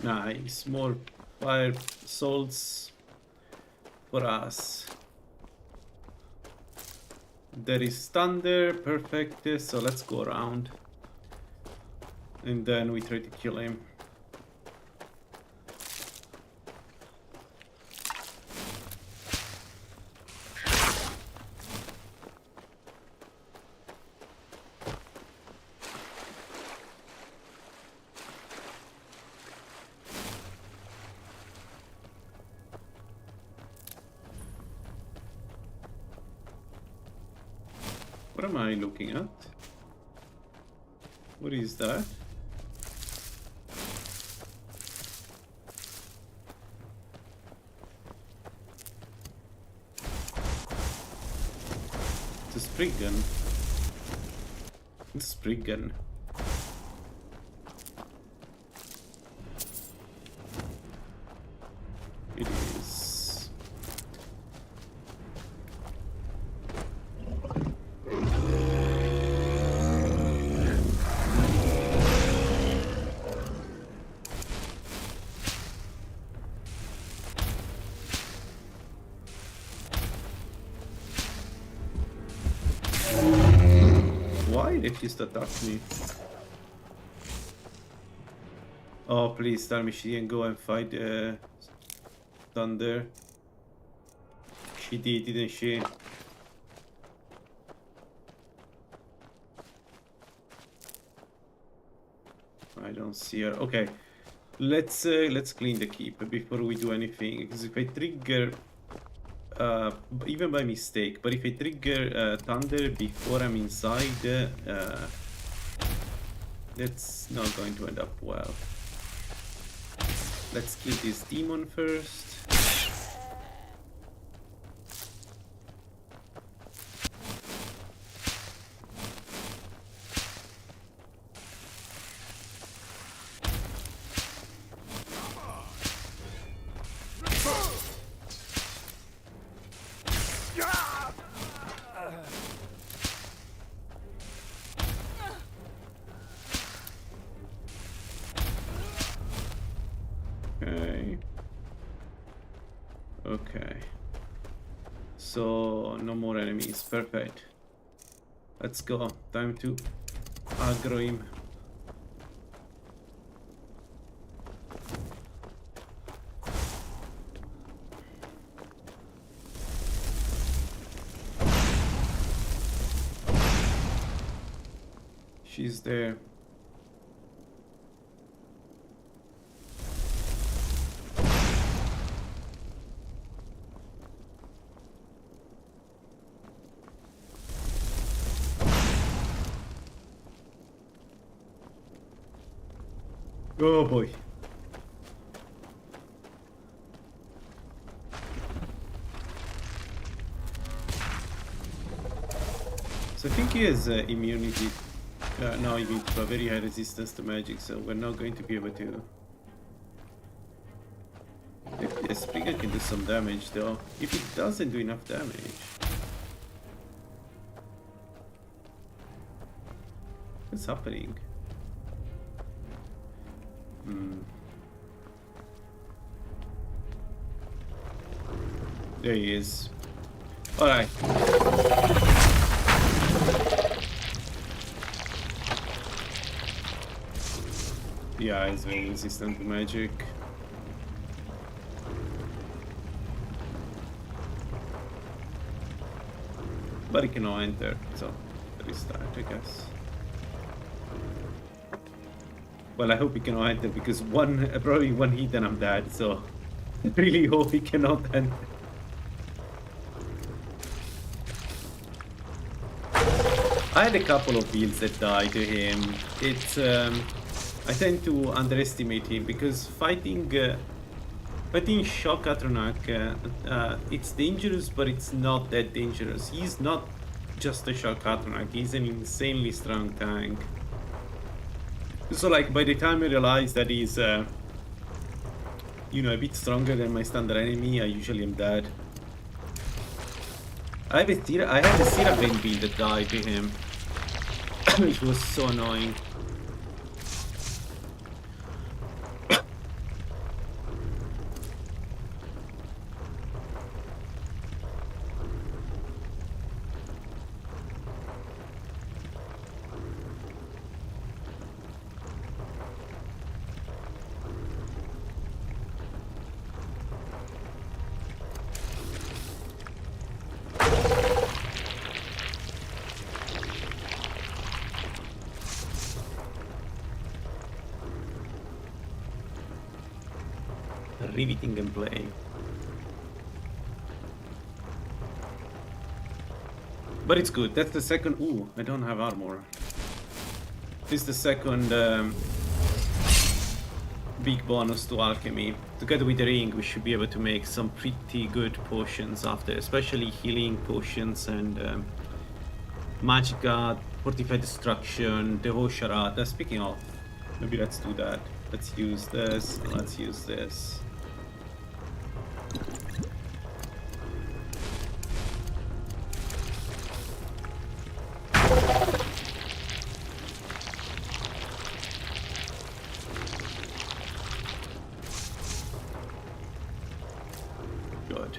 Nice, more fire souls for us. There is thunder, perfect. So let's go around, and then we try to kill him. What am I looking at? What is that? It's a sprig gun. It's a sprig gun. It is. Why did he just attack me? Oh, please tell me she didn't go and fight Thunder. She did, didn't she? I don't see her. Okay, let's clean the keep before we do anything. Because if I trigger, even by mistake, but if I trigger Thunder before I'm inside, that's not going to end up well. Let's kill this demon first. So no more enemies. Perfect. Let's go. Time to aggro him. She's there. Oh boy. So I think he has immunity. No, immunity, but very high resistance to magic, so we're not going to be able to. Maybe the Springer can do some damage though. If it doesn't do enough damage. What's happening? There he is. Alright. Yeah, he's very resistant to magic. But he cannot enter, so restart, I guess. Well, I hope he cannot enter because probably one hit and I'm dead, so I really hope he cannot enter. I had a couple of builds that died to him. I tend to underestimate him because fighting Shock Atronach, it's dangerous, but it's not that dangerous. He's not just a Shock Atronach, he's an insanely strong tank. So like by the time I realize that he's you know, a bit stronger than my standard enemy, I usually am dead. I had a Siraben build that died to him, which was so annoying. Riveting gameplay. But it's good. That's the second. Ooh, I don't have armor. This is the second big bonus to alchemy. Together with the ring, we should be able to make some pretty good potions after, especially healing potions and Magicka, Fortified Destruction, Devoshara. Speaking of, maybe let's do that. Let's use this. Let's use this. Good.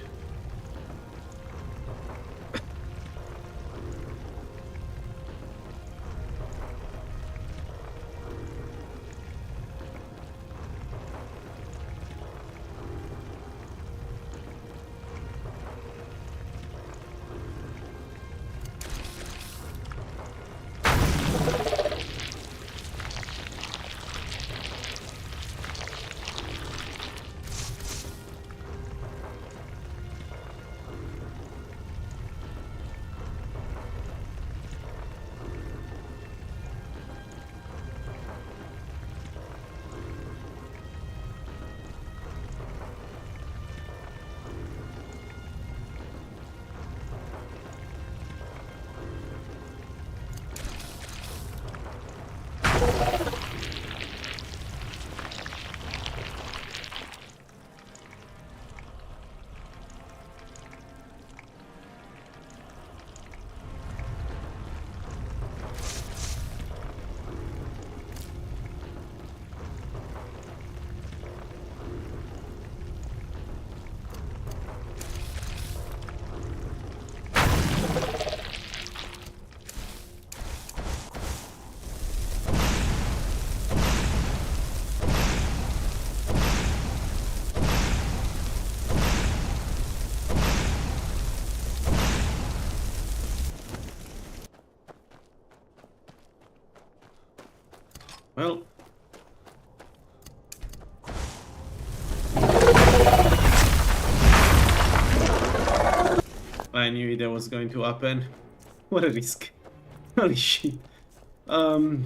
Well, I knew that was going to happen. What a risk. Holy shit. But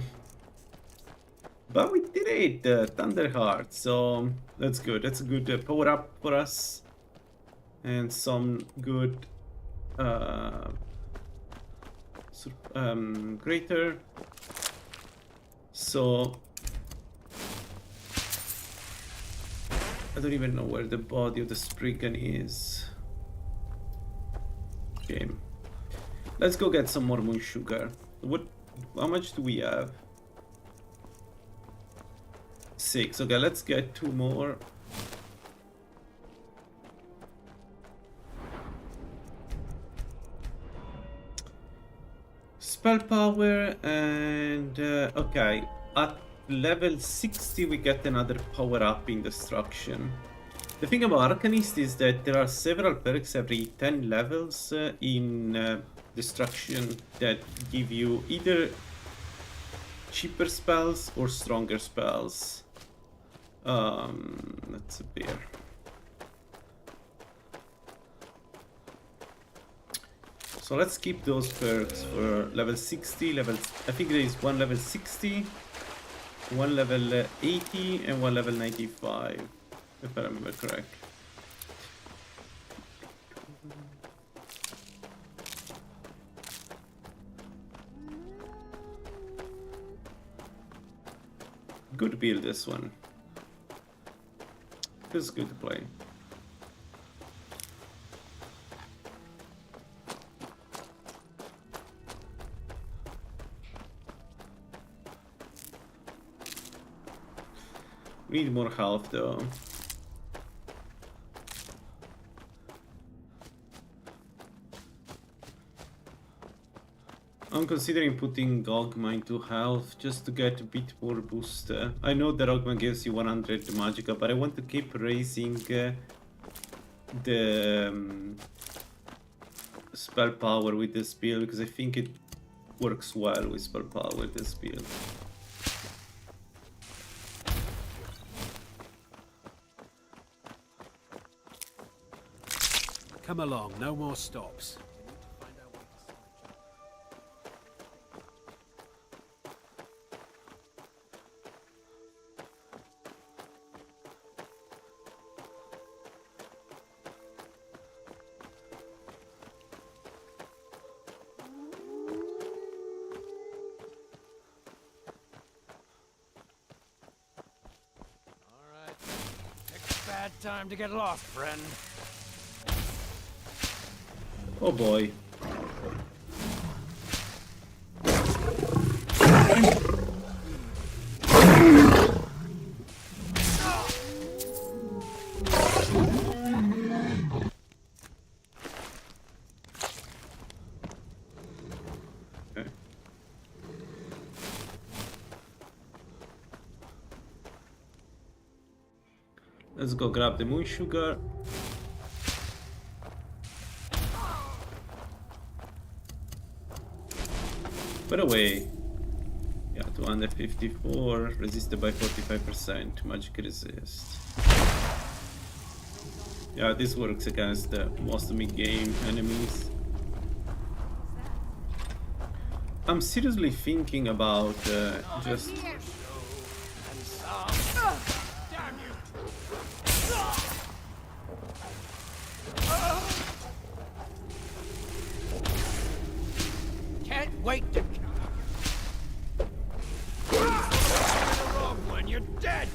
we did it, Thunderheart, so that's good. That's a good power up for us. And some good greater. So I don't even know where the body of the Spriggan is. Okay. Let's go get some more moon sugar. How much do we have? 6. Okay, let's get 2 more. Spell power and okay, at level 60 we get another power up in destruction. The thing about Arcanist is that there are several perks every 10 levels in destruction that give you either cheaper spells or stronger spells. That's a bear. So let's keep those perks for level 60, I think there is one level 60, one level 80, and one level 95, if I remember correct. Good build, this one. This is good to play. We need more health though. I'm considering putting Ogma into health just to get a bit more boost. I know that Ogma gives you 100 magicka, but I want to keep raising the spell power with this build because I think it works well with spell power with this build. Come along, no more stops. Alright. Next bad time to get lost, friend. Oh boy. Okay. Let's go grab the moon sugar. By the way, yeah, 254, resisted by 45%, magic resist. Yeah, this works against the most mid-game enemies. I'm seriously thinking about just... Damn you! Can't wait to when you're dead.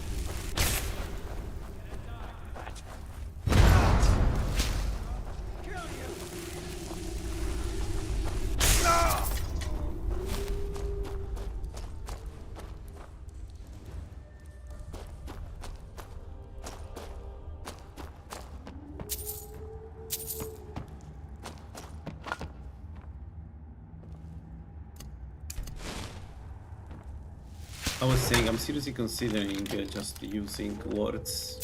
I was saying, I'm seriously considering just using wards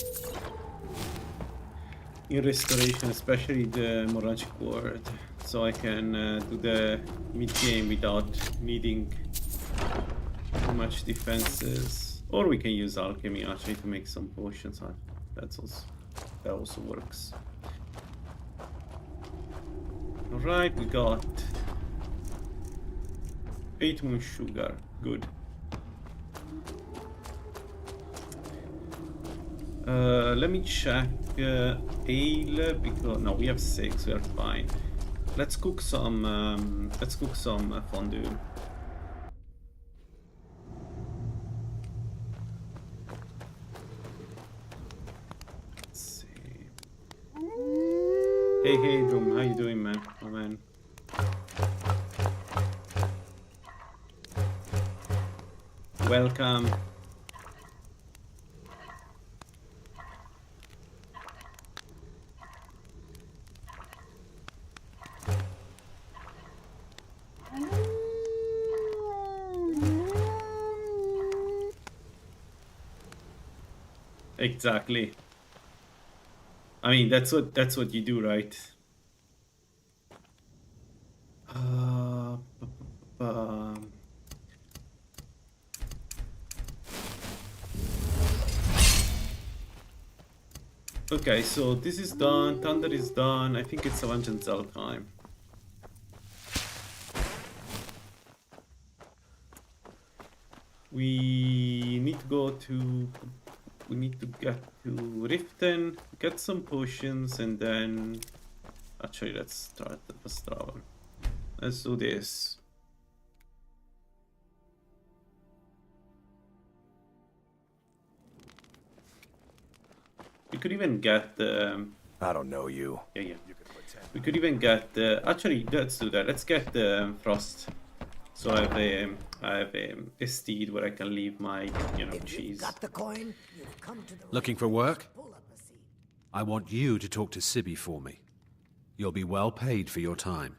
in restoration, especially the Moragic ward, so I can do the mid-game without needing too much defenses. Or we can use alchemy actually to make some potions. That also works. Alright, we got 8 moon sugar. Good. Let me check ale because no, we have 6. We are fine. Let's cook some. Fondue. Let's see. Hey, Doom, how you doing, man? Oh man. Welcome. Exactly. I mean, that's what you do, right? Okay, so this is done. Thunder is done. I think it's Vengeance Cell time. We need to go to. We need to get to Riften, get some potions, and then. Actually, let's start the first travel. Let's do this. We could even get the. I don't know you. Yeah. We could even get the. Actually, let's do that. Let's get the Frost. So I have a steed where I can leave my, cheese. Got the coin? You've come to the Looking for work? I want you to talk to Sibby for me. You'll be well paid for your time.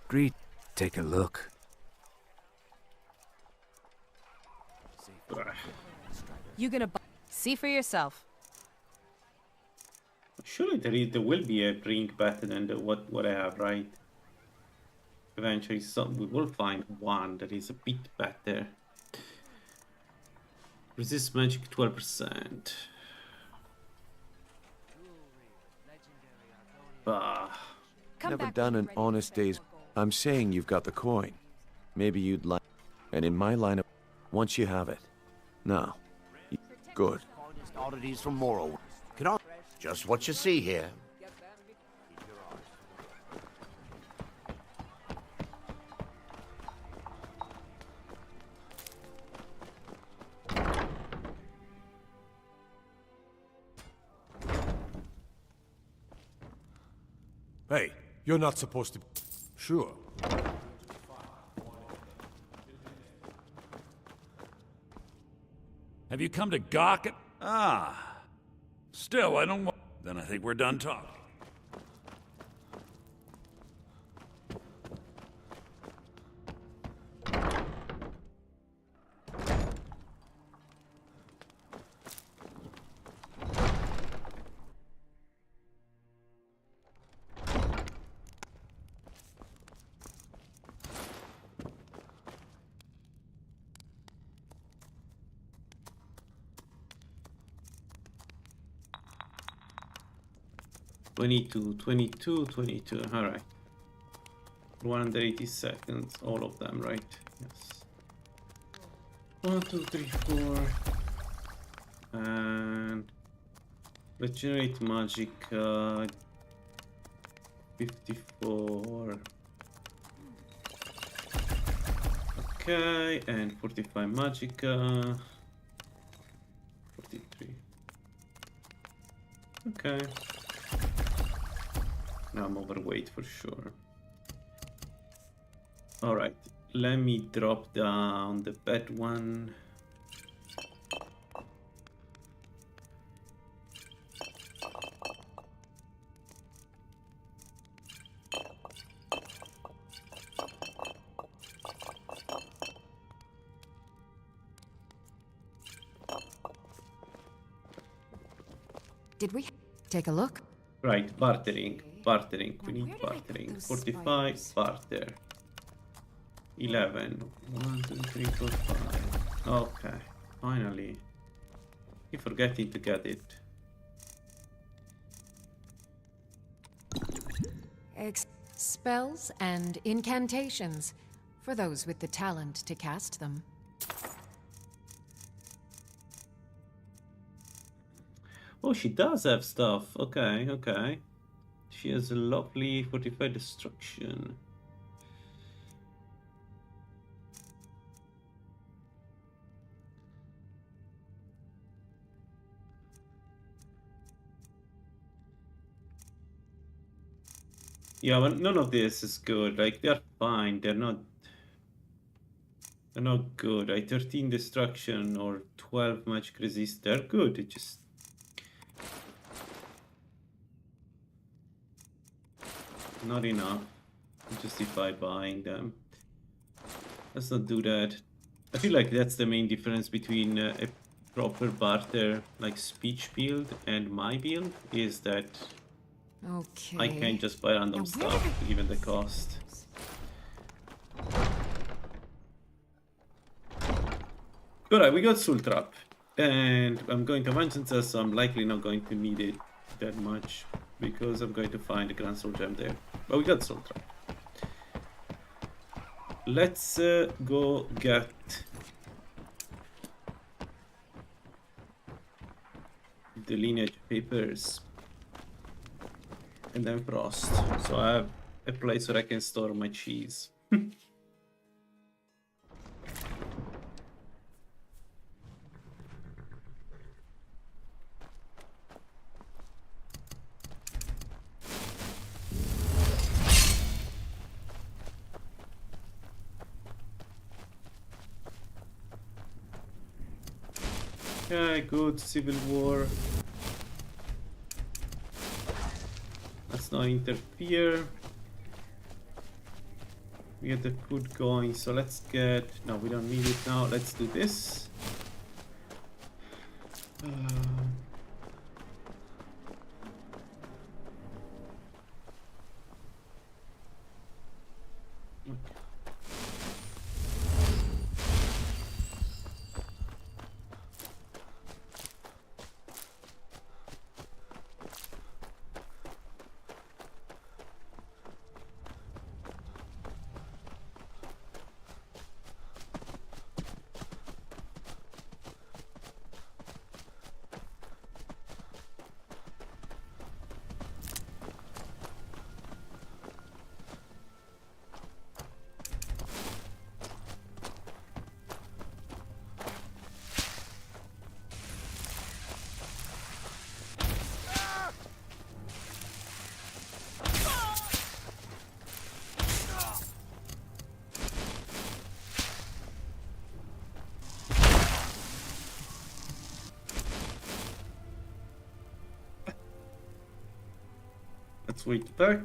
Greet. Take a look. You gonna see for yourself. Surely there will be a drink better than what I have, right? Eventually, we will find one that is a bit better. Resist magic 12%. Bah. Never done an honest day's. I'm saying you've got the coin. Maybe you'd like. And in my line of. Once you have it. Now. Good. Oddities from Morrow. Get on. Just what you see here. Hey, you're not supposed to... Sure. Have you come to gawk at... Ah. Still, I don't want... Then I think we're done talking. Twenty-two. All right. 180 seconds, all of them, right? Yes. 1, 2, 3, 4. And regenerate magic. 54. Okay, and 45 magicka. 43. Okay. Now I'm overweight for sure. Alright, let me drop down the bed one. Did we take a look? Right, bartering. Bartering. We need bartering. 45, barter. 11. 1, 2, 3, 4, 5. Okay, finally. Keep forgetting to get it. Spells and incantations, for those with the talent to cast them. Oh, she does have stuff. Okay, okay. She has a lovely fortified destruction. Yeah, but none of this is good. Like, they're fine. They're not good. Like 13 destruction or 12 magic resist. They're good. It just not enough to justify buying them. Let's not do that. I feel like that's the main difference between a proper barter like speech build and my build is that okay. I can't just buy random stuff given the cost. Alright, we got Soul Trap. And I'm going to Vengeance, so I'm likely not going to need it that much because I'm going to find the Grand Soul Gem there. But we got Soul Trap. Let's go get the lineage papers and then Frost. So I have a place where I can store my cheese. Okay, good. Civil War. Let's not interfere. We get the food going, so let's get... No, we don't need it now. Let's do this. Let's wait back.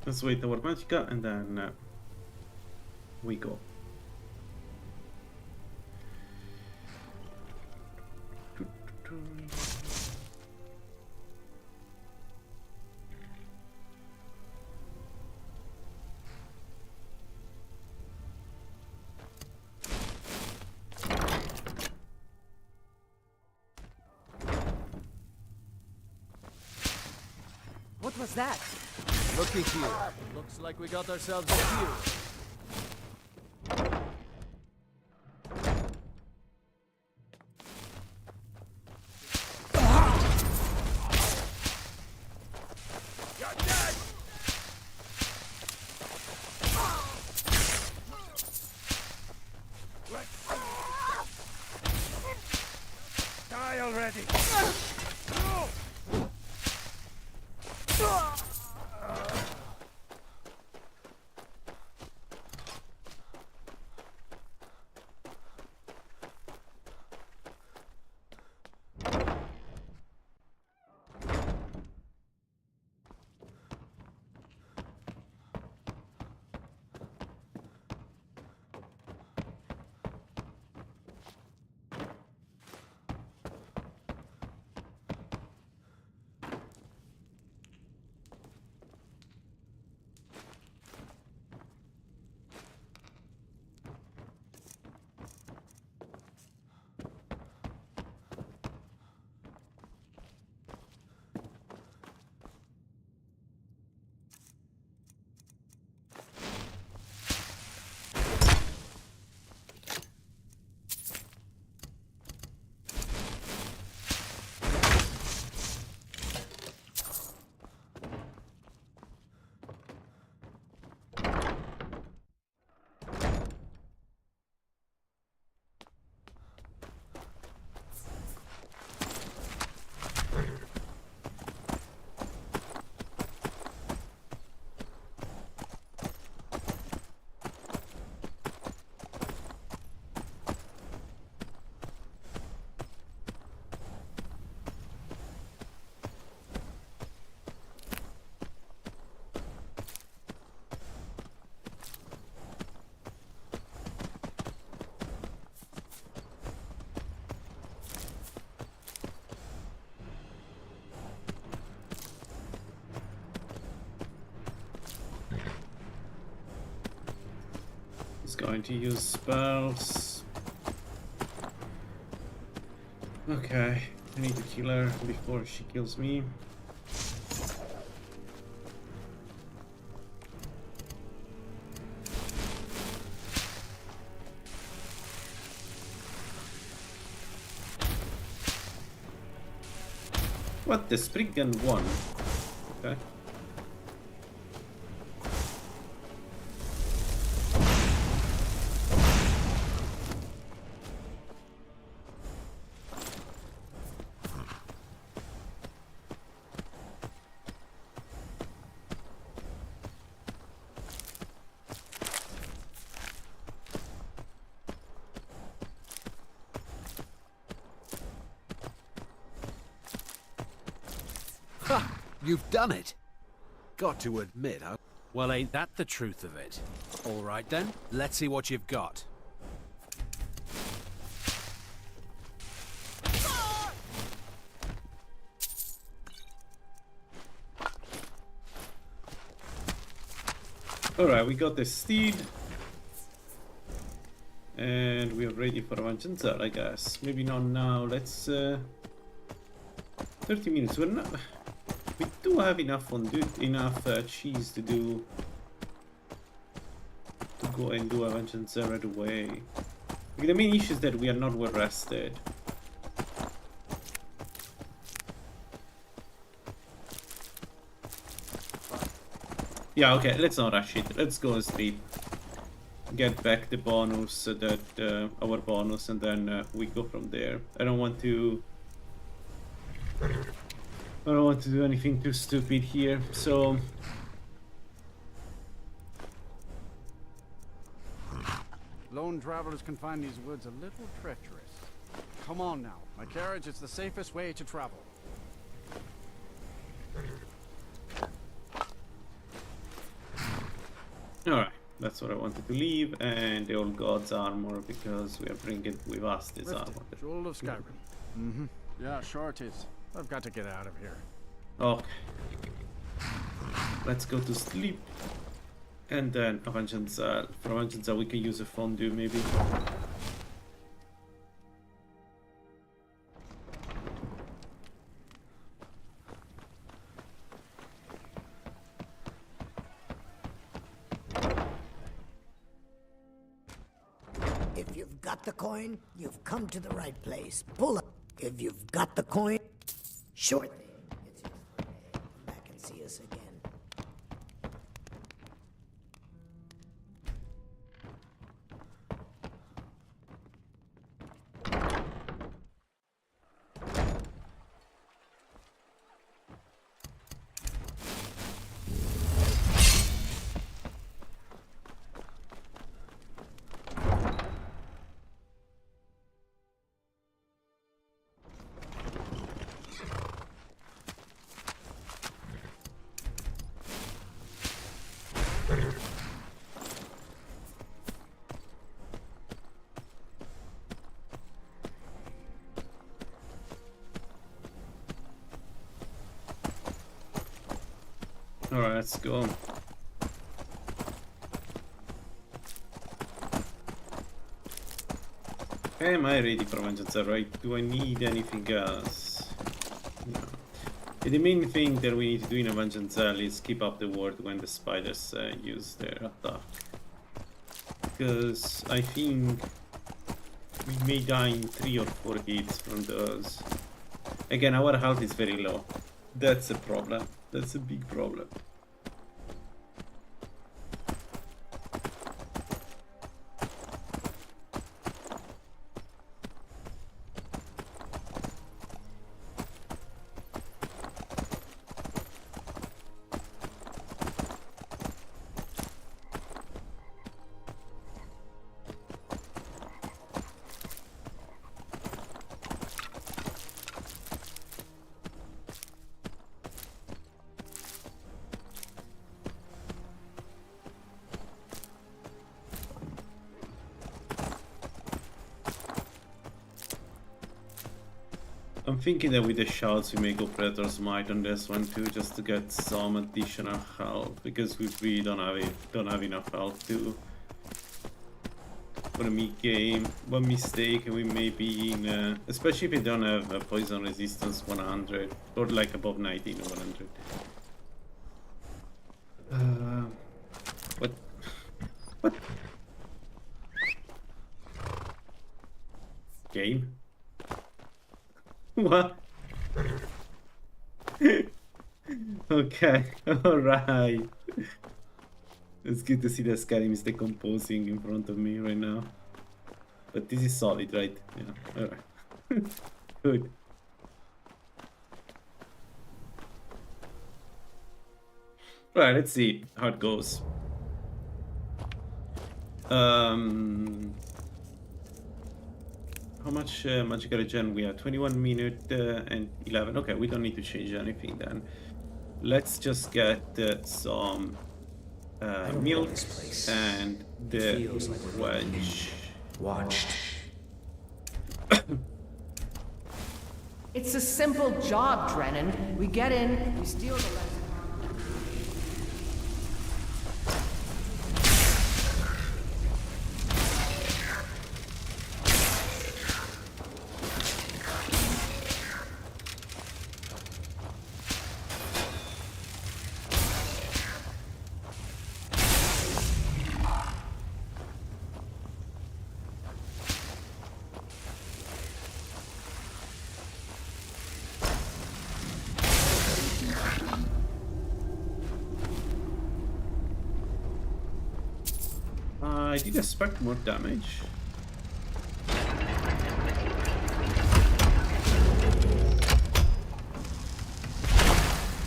Let's wait our Magicka and then we go. What was that? Looky here. Looks like we got ourselves a few. Die already! going to use spells. Okay, I need to kill her before she kills me. What, the Spriggan won? Okay. Ha! You've done it! Got to admit, well, ain't that the truth of it? All right then, let's see what you've got. Alright, we got the steed. And we're ready for Avanzar, I guess. Maybe not now. Let's 30 minutes. We're not. We do have enough cheese to do. To go and do Avanzar right away. Like, the main issue is that we are not well rested. Yeah, okay, let's not rush it. Let's go and sleep. Get back the bonus, our bonus, and then we go from there. I don't want to do anything too stupid here, so... Lone travelers can find these woods a little treacherous. Come on now, my carriage is the safest way to travel. Alright, that's what I wanted to leave, and the old god's armor, because we are bringing with us this armor. Jewel of Skyrim. Mm-hmm. Yeah, sure it is. I've got to get out of here. Okay. Let's go to sleep. And then Avanzar. For Avanzar we can use a fondue maybe. If you've got the coin, you've come to the right place. Pull up. If you've got the coin, sure thing. It's your birthday. Come back and see us again. Alright, let's go. Am I ready for Avanzar, right? Do I need anything else? No. The main thing that we need to do in Avanzar is keep up the ward when the spiders use their attack. Because I think we may die in 3 or 4 hits from those. Again, our health is very low. That's a problem. That's a big problem. I'm thinking that with the shouts we may go Predator's Might on this one too, just to get some additional health, because we really don't have enough health for a mid game. One mistake and we may be in, especially if you don't have a poison resistance 100 or like above 19 or 100. What? What? Game? What? Okay, alright. It's good to see that Skyrim is decomposing in front of me right now. But this is solid, right? Yeah, alright. Good. Alright, let's see how it goes. How much magical regen we have? 21 minutes and 11. Okay, we don't need to change anything then. Let's just get some milk and the wedge. Watched. It's a simple job, Drennan. We get in, we steal the lens. I did expect more damage.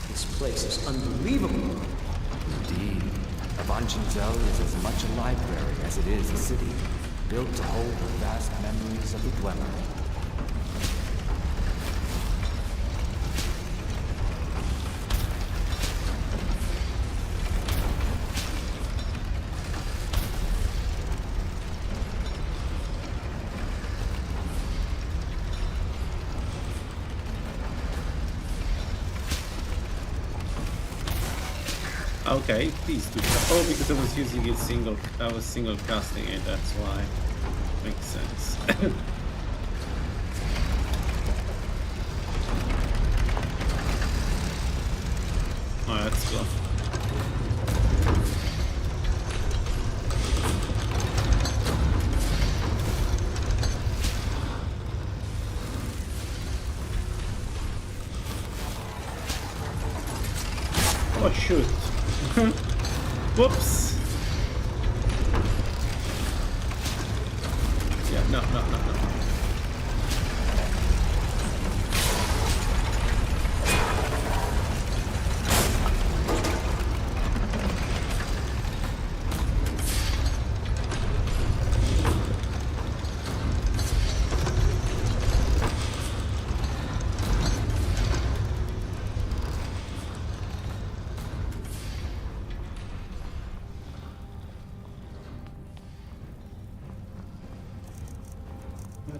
This place is unbelievable. Indeed. Avanchenzell is as much a library as it is a city, built to hold the vast memories of the dweller. Okay, please do that. Oh, because I was using it single. I was single casting it. That's why. Makes sense. Alright, let's go. Oh shoot. Whoops. Yeah, no.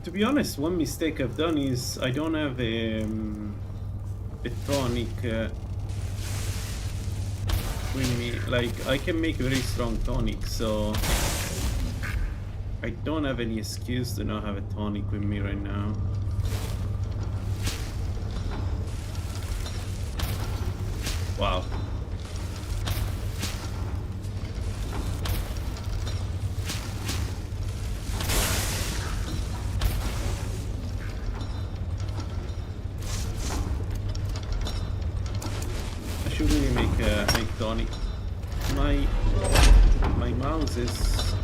To be honest, one mistake I've done is I don't have a tonic with me. Like, I can make a very strong tonic, so I don't have any excuse to not have a tonic with me right now. Wow. Make tonic. My mouse is...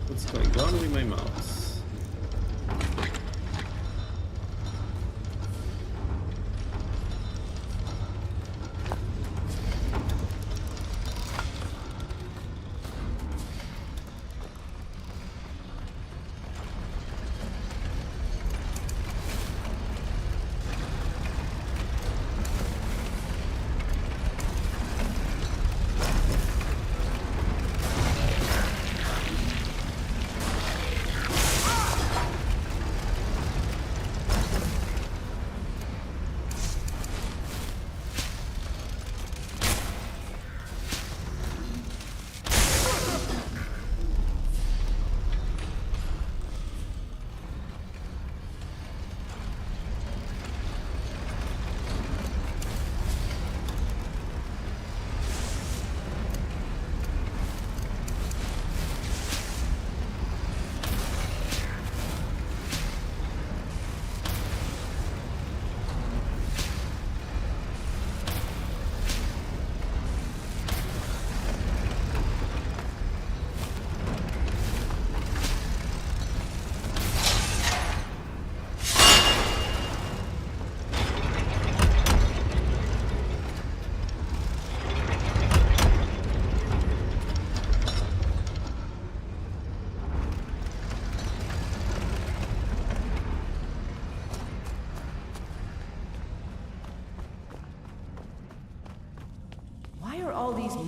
What's going on with my mouse?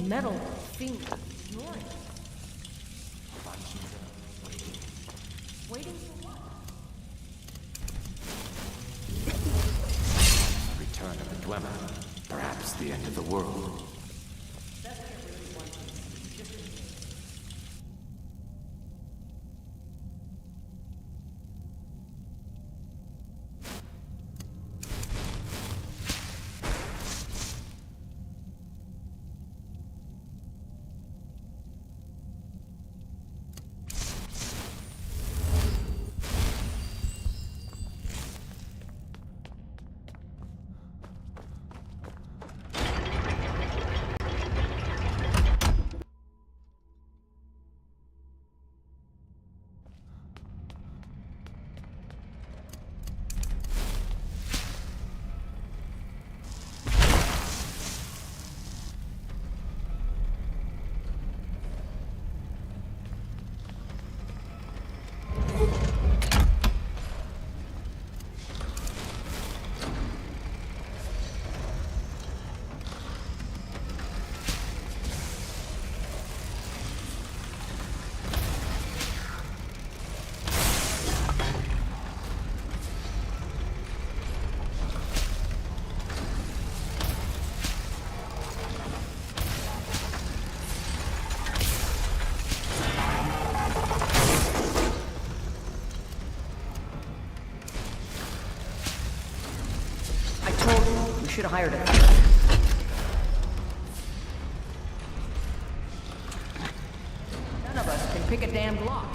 metal fiend. Snoring. Waiting for what? Return of the Dwemer. Perhaps the end of the world. Should have hired him. None of us can pick a damned lock.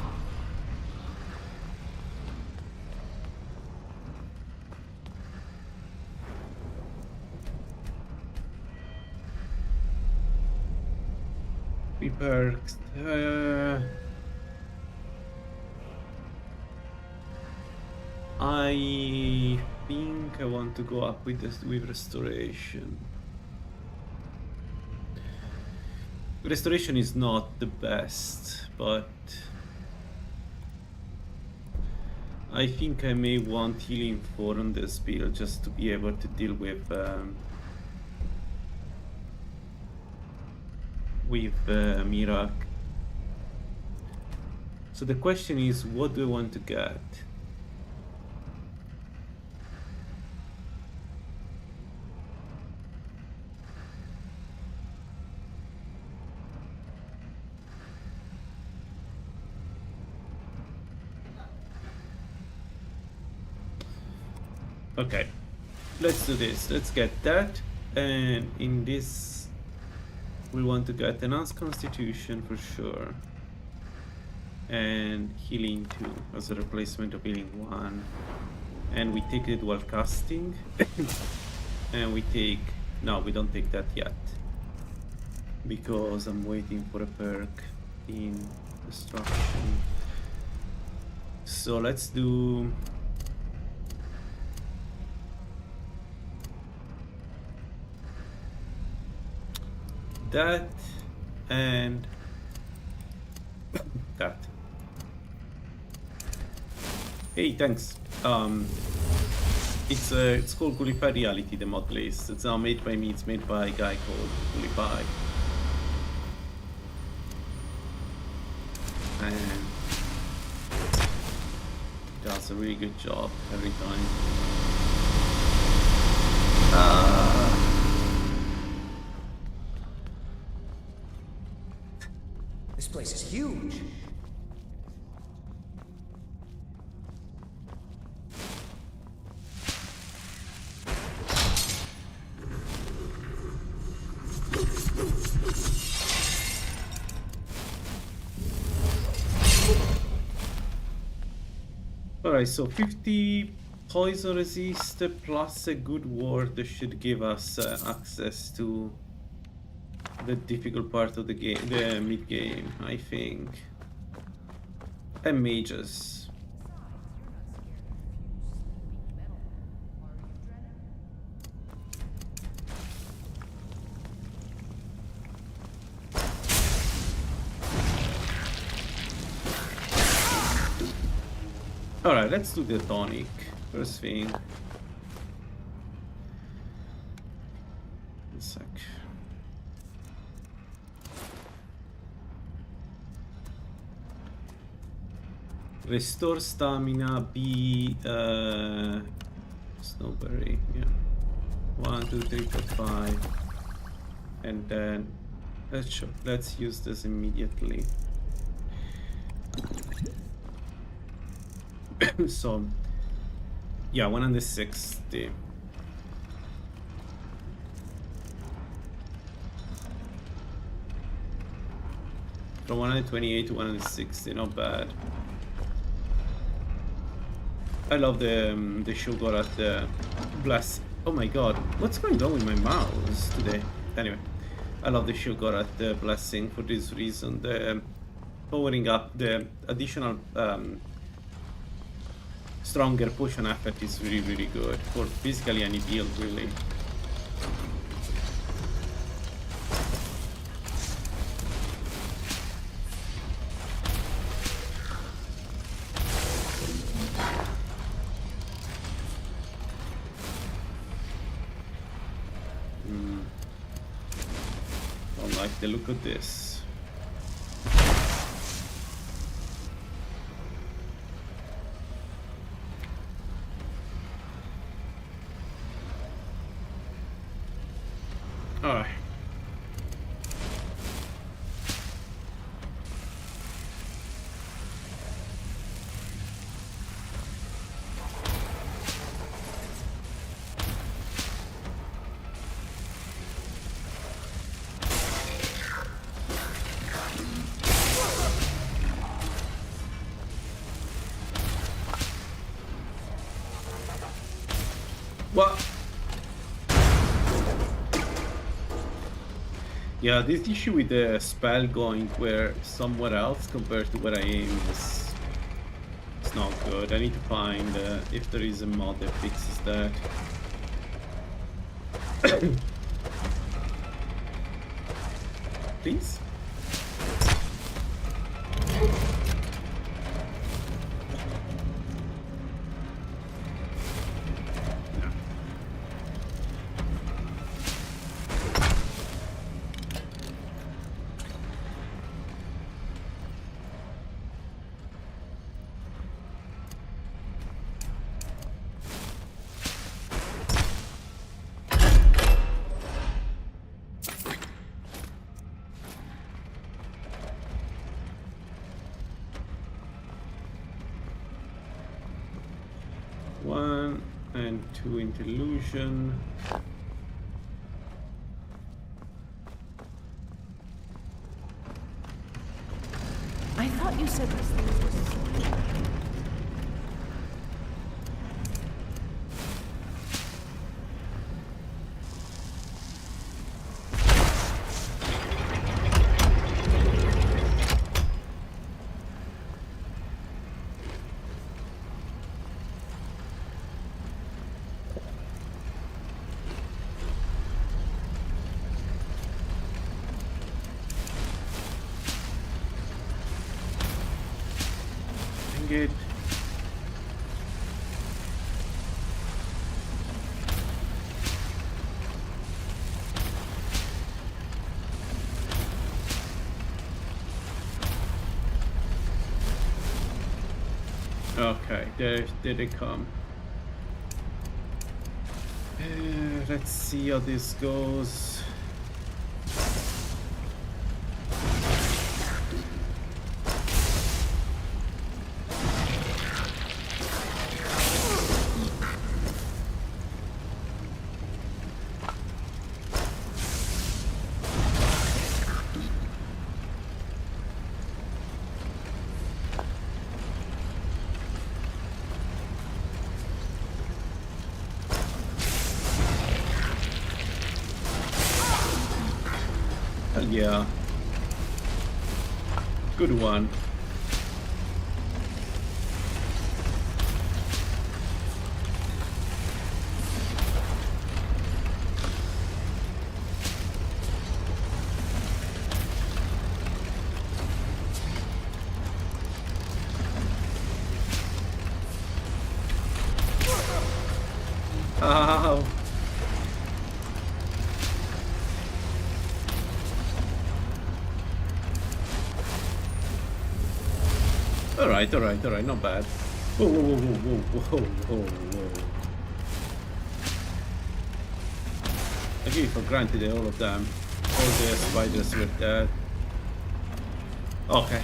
Perks. I think I want to go up with this with restoration. Restoration is not the best, but I think I may want healing 4 on this build just to be able to deal with Mirak. So the question is, what do I want to get? Okay, let's do this. Let's get that, and in this we want to get enhanced constitution for sure, and healing 2 as a replacement of healing 1, and we take it while casting. And we take, no, we don't take that yet because I'm waiting for a perk in destruction. So let's do that and that. Hey, thanks. It's called Gulify Reality, the mod list. It's now made by me. It's made by a guy called Gulify. And does a really good job every time. This place is huge. Alright, so 50 poison resist plus a good ward should give us access to the difficult part of the game, the mid game, I think. And mages. Alright, let's do the tonic. First thing. One sec. Restore stamina, B, Snowberry, yeah. 1, 2, 3, 4, 5. And then let's use this immediately. So, yeah, 160. From 128 to 160, not bad. I love the Sheogorath blast. Oh my god, what's going on with my mouse today? Anyway, I love the Sheogorath blessing for this reason. The powering up, the additional stronger potion effect is really, really good for basically any build, really. Don't like the look of this. Alright. What? Yeah, this issue with the spell going where somewhere else compared to where I aim is it's not good. I need to find if there is a mod that fixes that. Please? One and two into illusion. I thought you said these things were sleep. It. Okay, there they come. Let's see how this goes. Yeah. Good one. Ow. Alright, not bad. Whoa, whoa, whoa, whoa, whoa, whoa, whoa. I give it for granted that all of them, all the spiders were dead. Okay.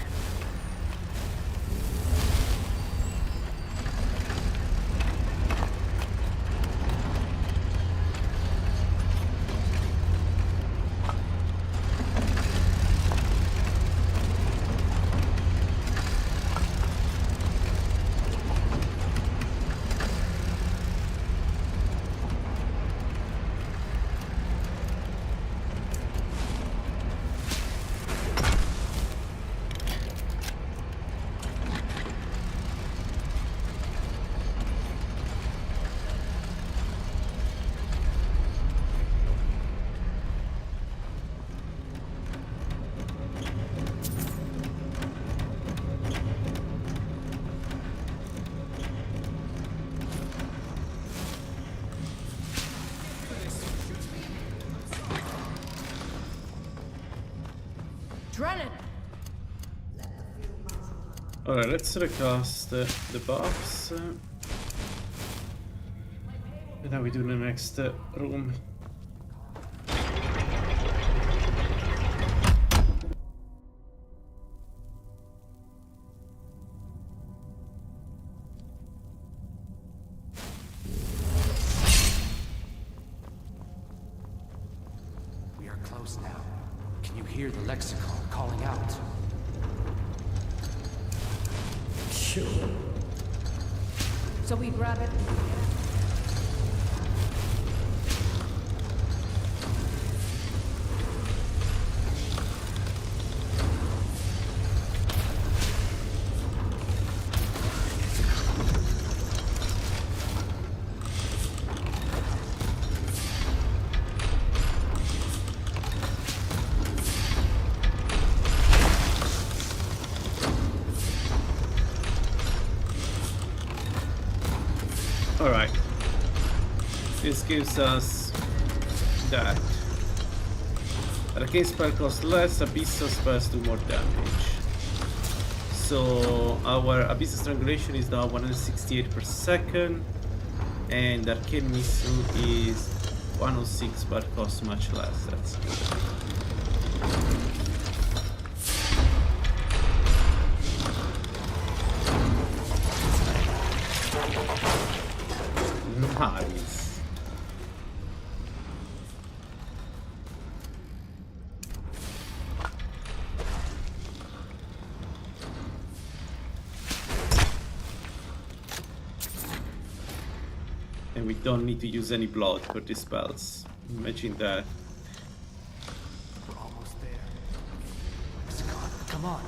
Drennan! Alright, let's recast the buffs. And now we do the next room. We are close now. Can you hear the lexicon calling out? Sure. So we grab it. Alright. This gives us that. Arcane spell costs less, Abyssal spells do more damage. So our Abyssal Strangulation is now 168 per second, and Arcane Missile is 106 but costs much less. That's good. Nice. And we don't need to use any blood for these spells. Imagine that. We're almost there. Lexicon, come on.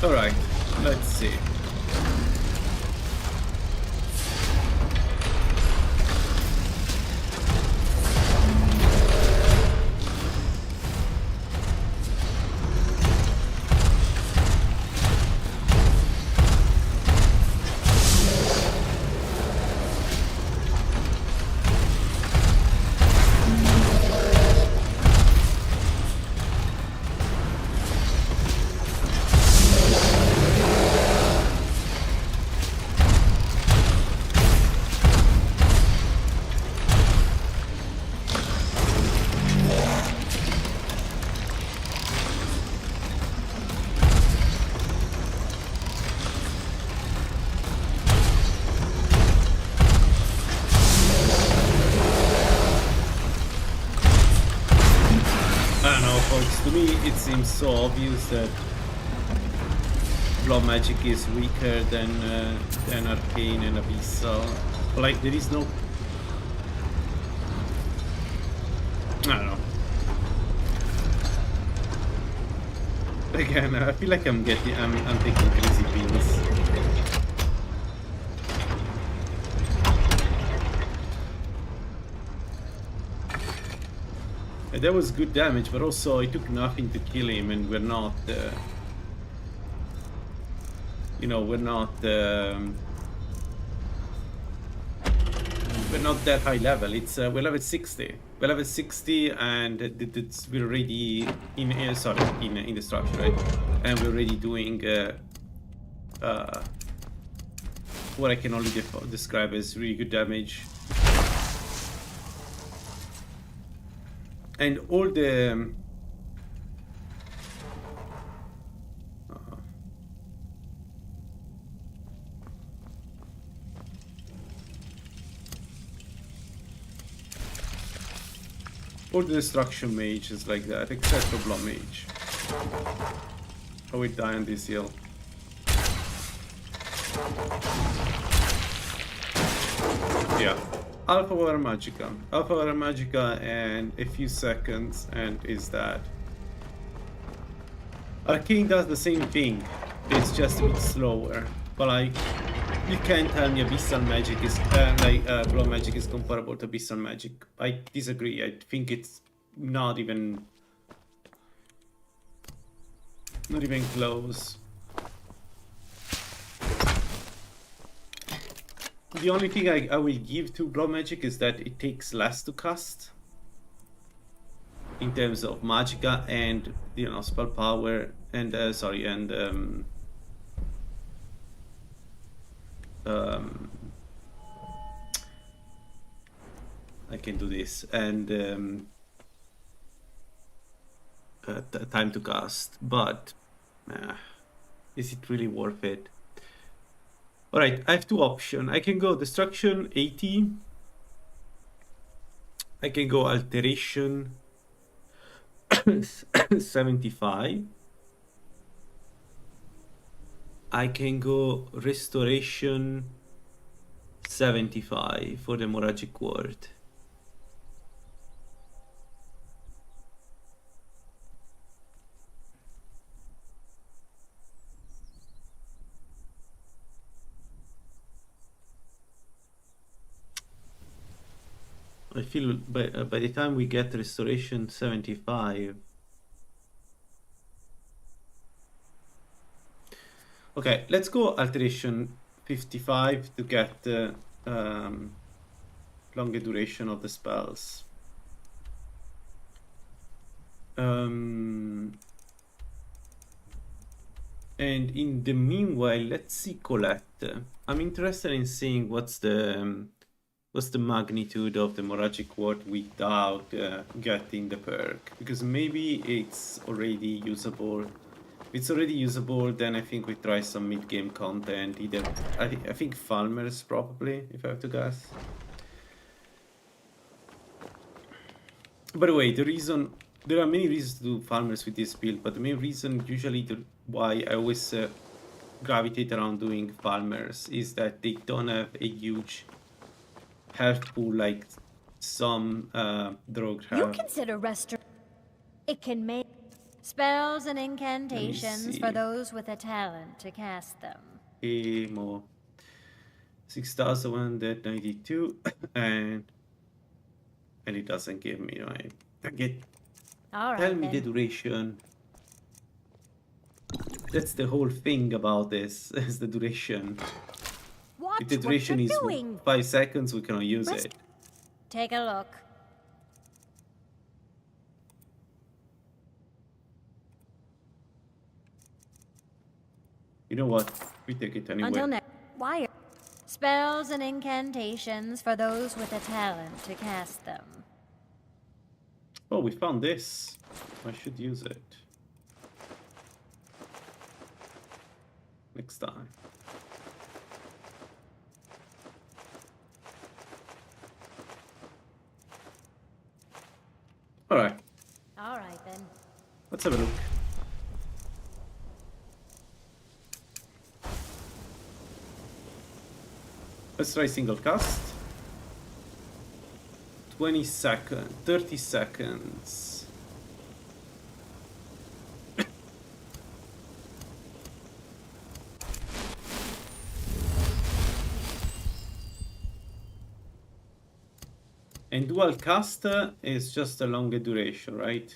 Alright, let's see. To me, it seems so obvious that blood magic is weaker than arcane and abyssal. Like there is no, I don't know. Again, I feel like I'm taking crazy pills. And that was good damage, but also it took nothing to kill him, and we're not, you know, we're not that high level. It's we're level 60. We're level 60, and we're already in the structure, right? And we're already doing what I can only describe as really good damage. And all the destruction mage is like that, except for blood mage. I will die on this hill. Yeah. Alpha Water Magica. Alpha Water Magica, and a few seconds, and is that. Arcane does the same thing. It's just a bit slower. But like, you can't tell me Abyssal Magic is Blood Magic is comparable to Abyssal Magic. I disagree. I think it's not even close. The only thing I will give to Blood Magic is that it takes less to cast in terms of Magicka and, you know, spell power and I can do this, and time to cast, but is it really worth it? Alright, I have two options. I can go Destruction 80. I can go Alteration 75. I can go Restoration 75 for the Moragic Ward. I feel by the time we get Restoration 75... Okay, let's go Alteration 55 to get longer duration of the spells. And in the meanwhile, let's see Colette. I'm interested in seeing what's the magnitude of the Moragic Ward without getting the perk, because maybe it's already usable. If it's already usable, then I think we try some mid-game content. Either I think Falmers probably, if I have to guess. By the way, there are many reasons to do Falmers with this build, but the main reason usually why I always gravitate around doing Falmers is that they don't have a huge health pool like some Drogue have. You consider it can make spells and incantations for those with a talent to cast them. More 6,192 and it doesn't give me right. Tell me the duration. That's the whole thing about this, is the duration. Watch if the duration is doing. 5 seconds, we cannot use it. Take a look. You know what? We take it anyway. Until next. Wire. Spells and incantations for those with a talent to cast them. Oh, we found this. I should use it. Next time. Alright. Alright then. Let's have a look. Let's try single cast. 20 seconds, 30 seconds. And dual cast is just a longer duration, right?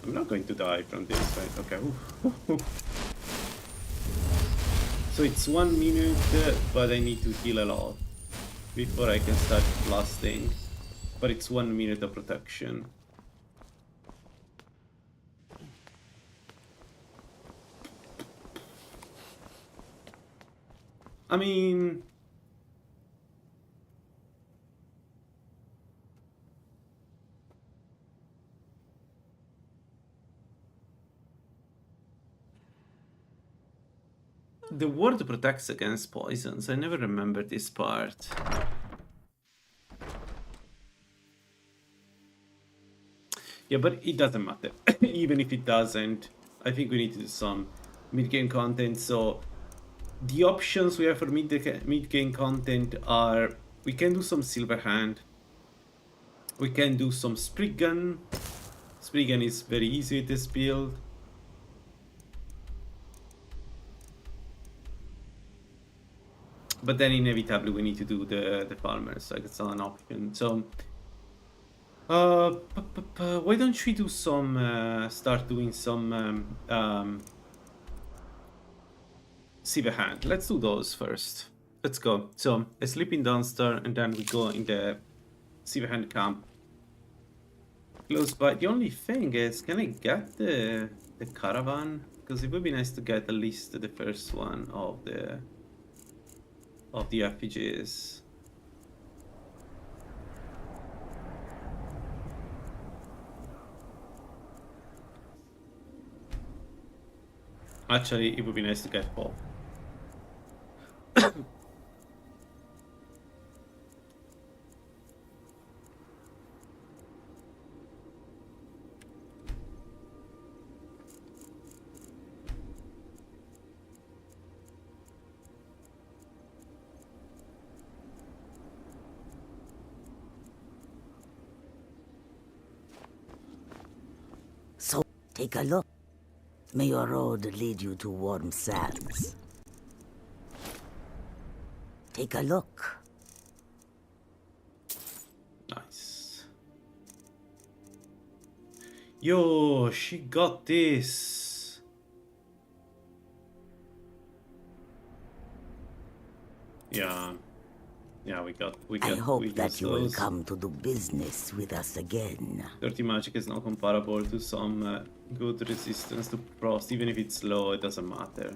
I'm not going to die from this, right? Okay. So it's 1 minute, but I need to heal a lot before I can start blasting. But it's 1 minute of protection. I mean... The ward protects against poisons. I never remember this part. Yeah, but it doesn't matter. Even if it doesn't, I think we need to do some mid-game content. So the options we have for mid-game content are... We can do some Silverhand. We can do some Spriggan. Spriggan is very easy with this build. But then inevitably we need to do the farmers, like it's not an option. So why don't we do some start doing some Silverhand? Let's do those first. Let's go. So a sleeping Dunster, and then we go in the Silverhand camp close by. The only thing is, can I get the caravan? Because it would be nice to get at least the first one of the effigies. Actually, it would be nice to get both. So, take a look. May your road lead you to warm sands. Take a look. Nice. Yo, she got this. Yeah. Yeah, we got. I hope that you will come to do business with us again. 30 magic is not comparable to some good resistance to frost. Even if it's low, it doesn't matter.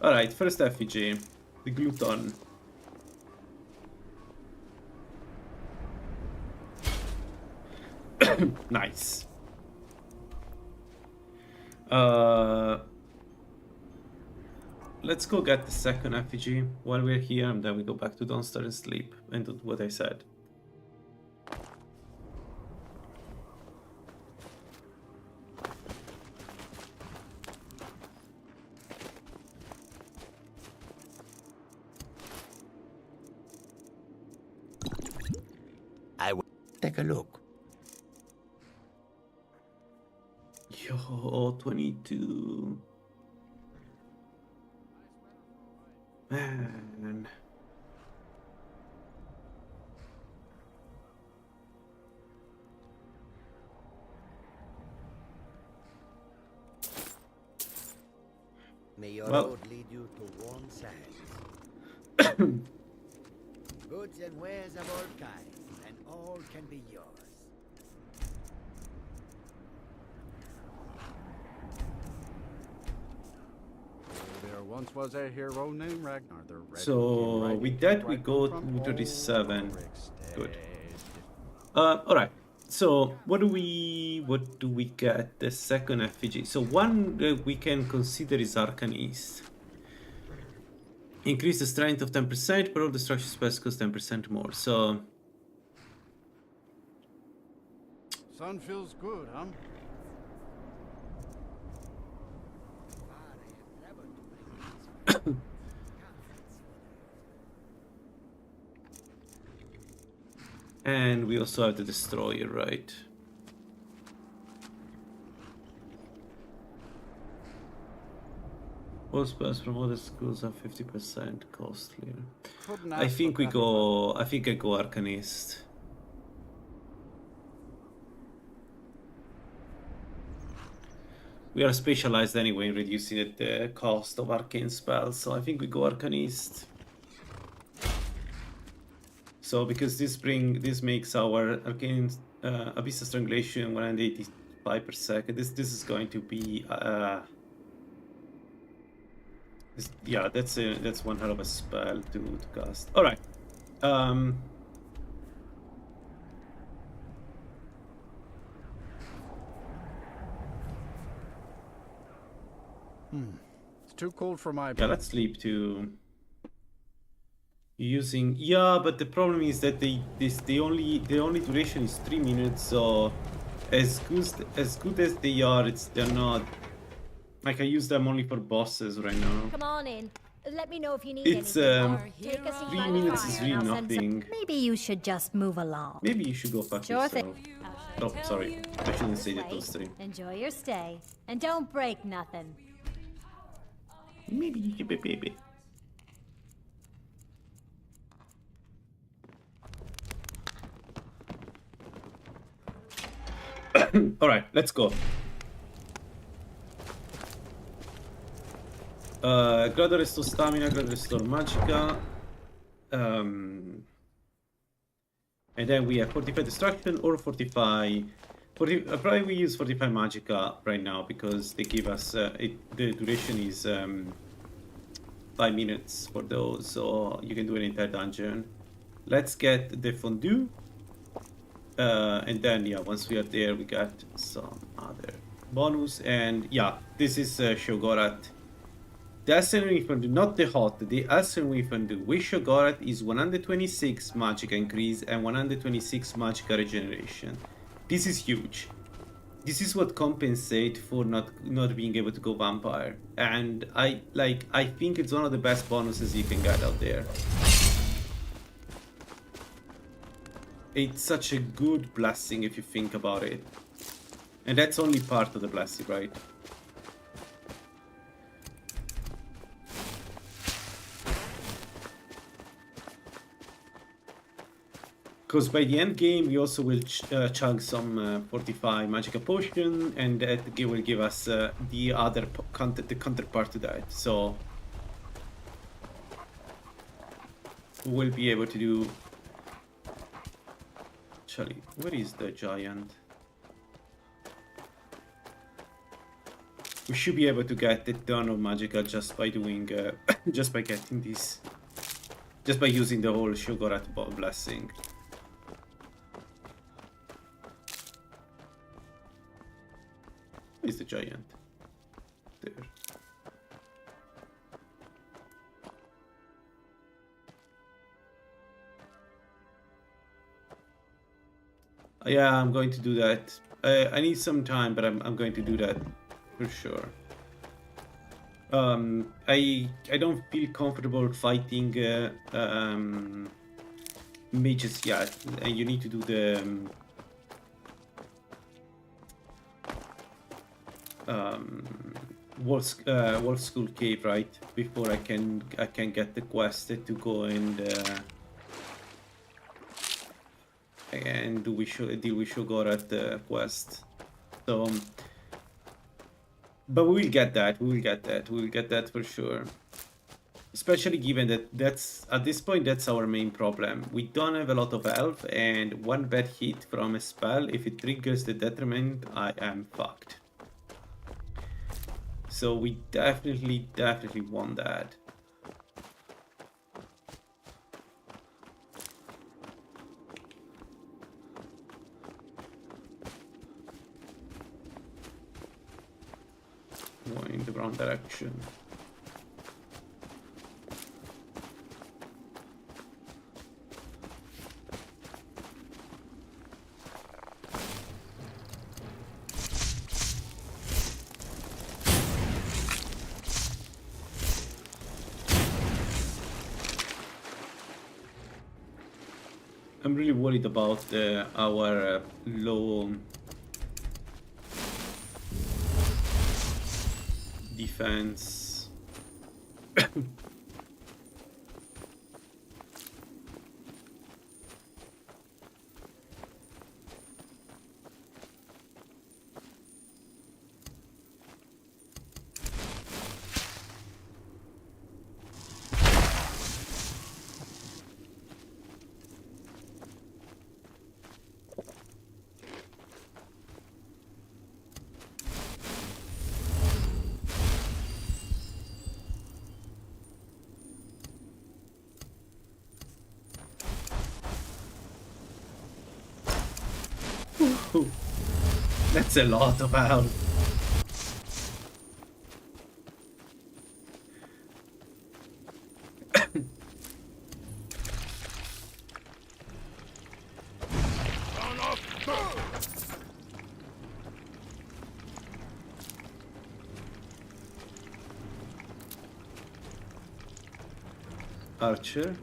Alright, first effigy. The Gluton. Nice. Let's go get the second effigy while we're here, and then we go back to Dunster and sleep and do what I said. I will take a look. Yo, 22. Man. May your Well. road lead you to warm sands. Goods and wares of all kinds, and all can be yours. There once was a hero named Ragnar the Red. So with that we go to 37. Good. Alright. So what do we get? The second effigy. So one we can consider is Arcanist. Increase the strength of 10%, but all destruction spells cost 10% more. So Sun feels good, huh? and we also have the destroyer, right? All spells from other schools are 50% costlier. Couldn't I ask think for we better go. I think I go Arcanist. We are specialized anyway in reducing the cost of arcane spells, so I think we go Arcanist. So because this makes our arcane Abyss Strangulation 185 per second. This is going to be yeah, that's one hell of a spell to cast. All right. It's too cold for my... Yeah, let's sleep too. Using but the problem is that the only duration is 3 minutes. So as good as they are, they're not. I can use them only for bosses right now. Come on in. Let me know if you need It's anything. Take a seat 3 by the minutes fire is and really I'll send some- nothing. Maybe you should just move along. Maybe you should go fuck Sure yourself. thing. Oh, sorry. I shouldn't say that on Wait, stream. enjoy your stay. And don't break nothing. Maybe you should be baby. All right, let's go. Grado restore stamina, grado restore magica. And then we have 45 destruction or 45. Probably we use 45 magica right now because they give us the duration is 5 minutes for those, so you can do an entire dungeon. Let's get the fondue. And then yeah, once we are there, we got some other bonus. And yeah, this is Sheogorath. The Ascending Fondue, not the hot, the Ascending Fondue with Sheogorath is 126 magic increase and 126 magic regeneration. This is huge. This is what compensate for not being able to go vampire. And I think it's one of the best bonuses you can get out there. It's such a good blessing if you think about it. And that's only part of the blessing, right? Because by the end game, we also will chug some 45 magical potion, and that will give us the other counterpart to that. So we'll be able to do. Actually, where is the giant? We should be able to get a ton of magical just by doing, just by getting this, just by using the whole Sheogorath blessing. Where is the giant? There. Yeah, I'm going to do that. I need some time, but I'm going to do that for sure. I don't feel comfortable fighting mages yet, and you need to do the Wolf School Cave, right? Before I can get the quest to go and deal with Sheogorath quest. So, but we will get that. We will get that for sure. Especially given that that's at this point that's our main problem. We don't have a lot of health, and one bad hit from a spell, if it triggers the detriment, I am fucked. So we definitely want that. Going in the wrong direction. I'm really worried about our low defense. That's a lot of health. Archer.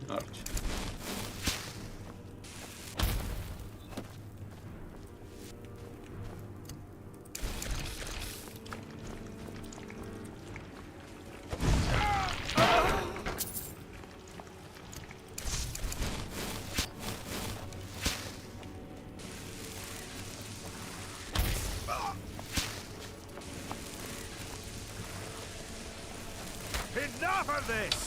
Enough of this!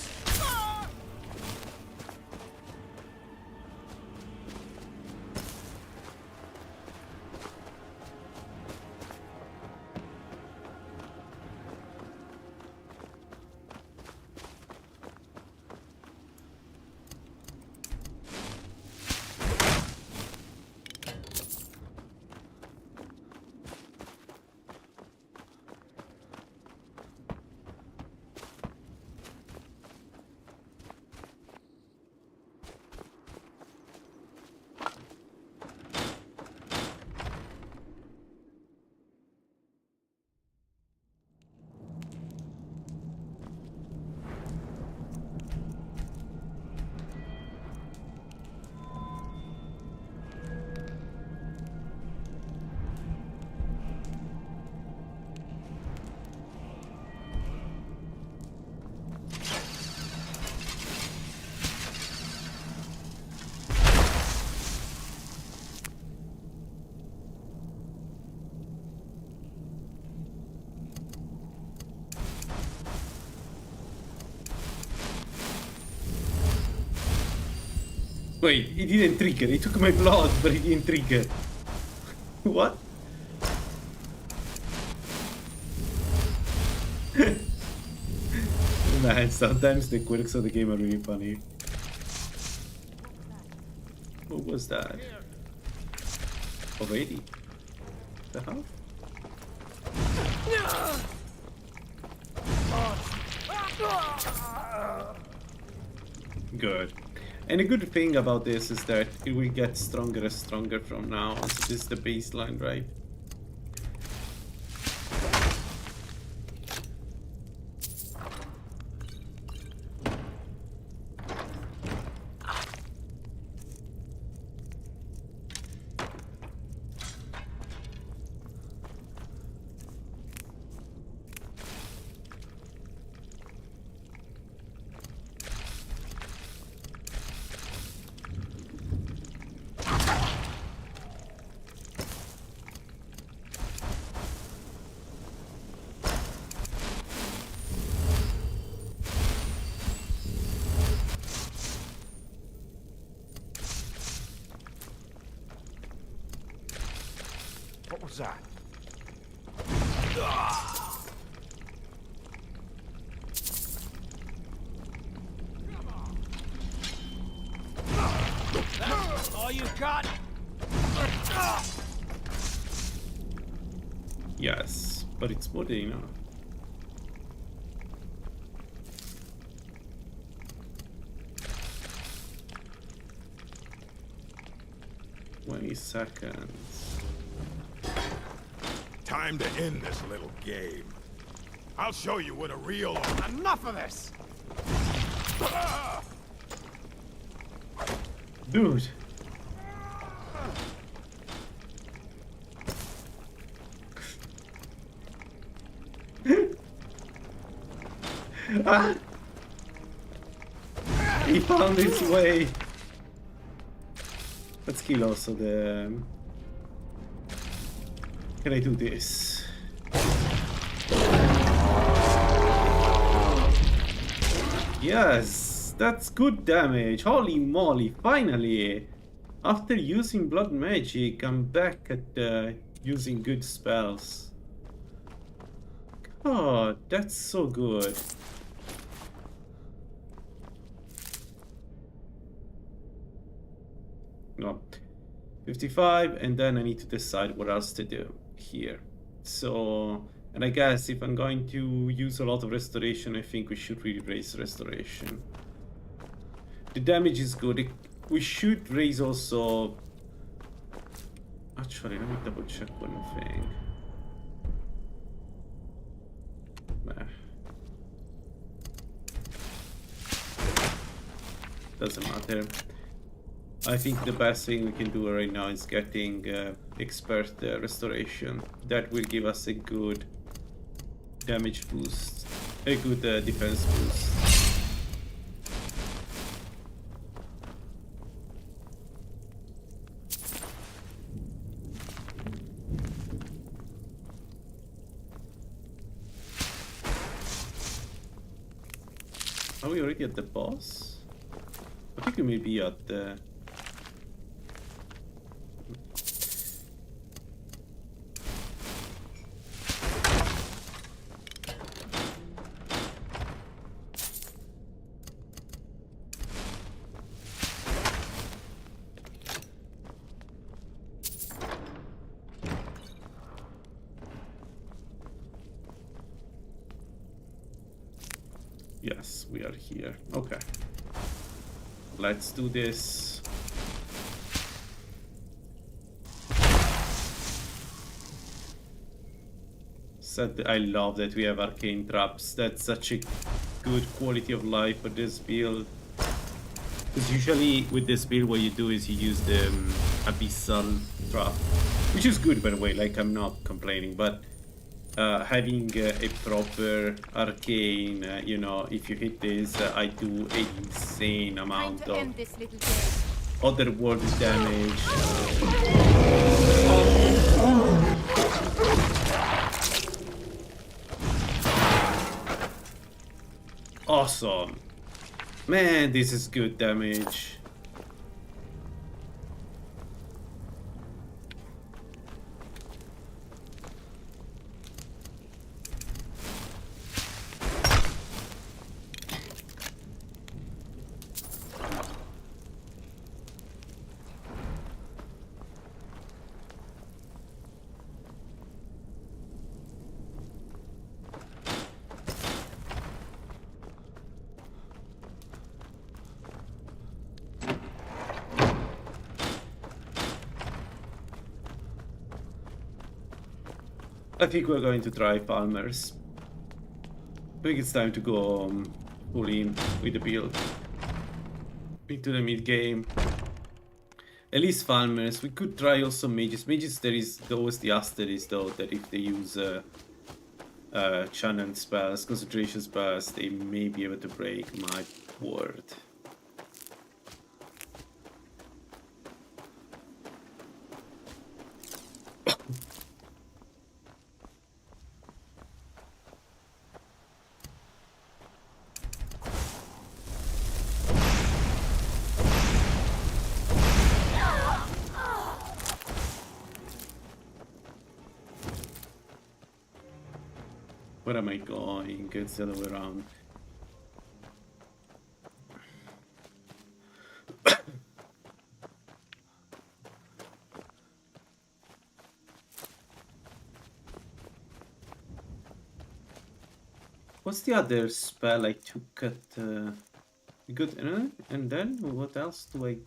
Wait, he didn't trigger. He took my blood, but he didn't trigger. What? Man, sometimes the quirks of the game are really funny. What was that? Already? The hell? Good. And the good thing about this is that it will get stronger and stronger from now on. So this is the baseline, right? What was that? All you got? Yes, but it's more than enough. Seconds. Time to end this little game. I'll show you what a real... Enough of this! Dude. Ah. He found his way. Let's kill also the... Can I do this? Yes, that's good damage. Holy moly, finally! After using blood magic, I'm back at using good spells. God, that's so good. No. 55, and then I need to decide what else to do here. So, and I guess if I'm going to use a lot of restoration, I think we should really raise restoration. The damage is good. We should raise also... Actually, let me double check one thing. Doesn't matter. I think the best thing we can do right now is getting expert restoration. That will give us a good damage boost, a good defense boost. Are we already at the boss? I think we may be at the... Yes, we are here. Okay. Let's do this. I love that we have arcane traps. That's such a good quality of life for this build. Because usually with this build what you do is you use the abyssal trap. Which is good by the way, like I'm not complaining, but having a proper arcane, you know, if you hit this, I do an insane amount of otherworldly damage. Awesome. Man, this is good damage. I think we're going to try Palmer's. I think it's time to go full in with the build. Into the mid game. At least Palmer's. We could try also Mages. Mages, there is always the asterisk though, that if they use channel spells, concentration spells, they may be able to break my ward. Where am I going? It's the other way around. What's the other spell I took at... Good, and then what else do I...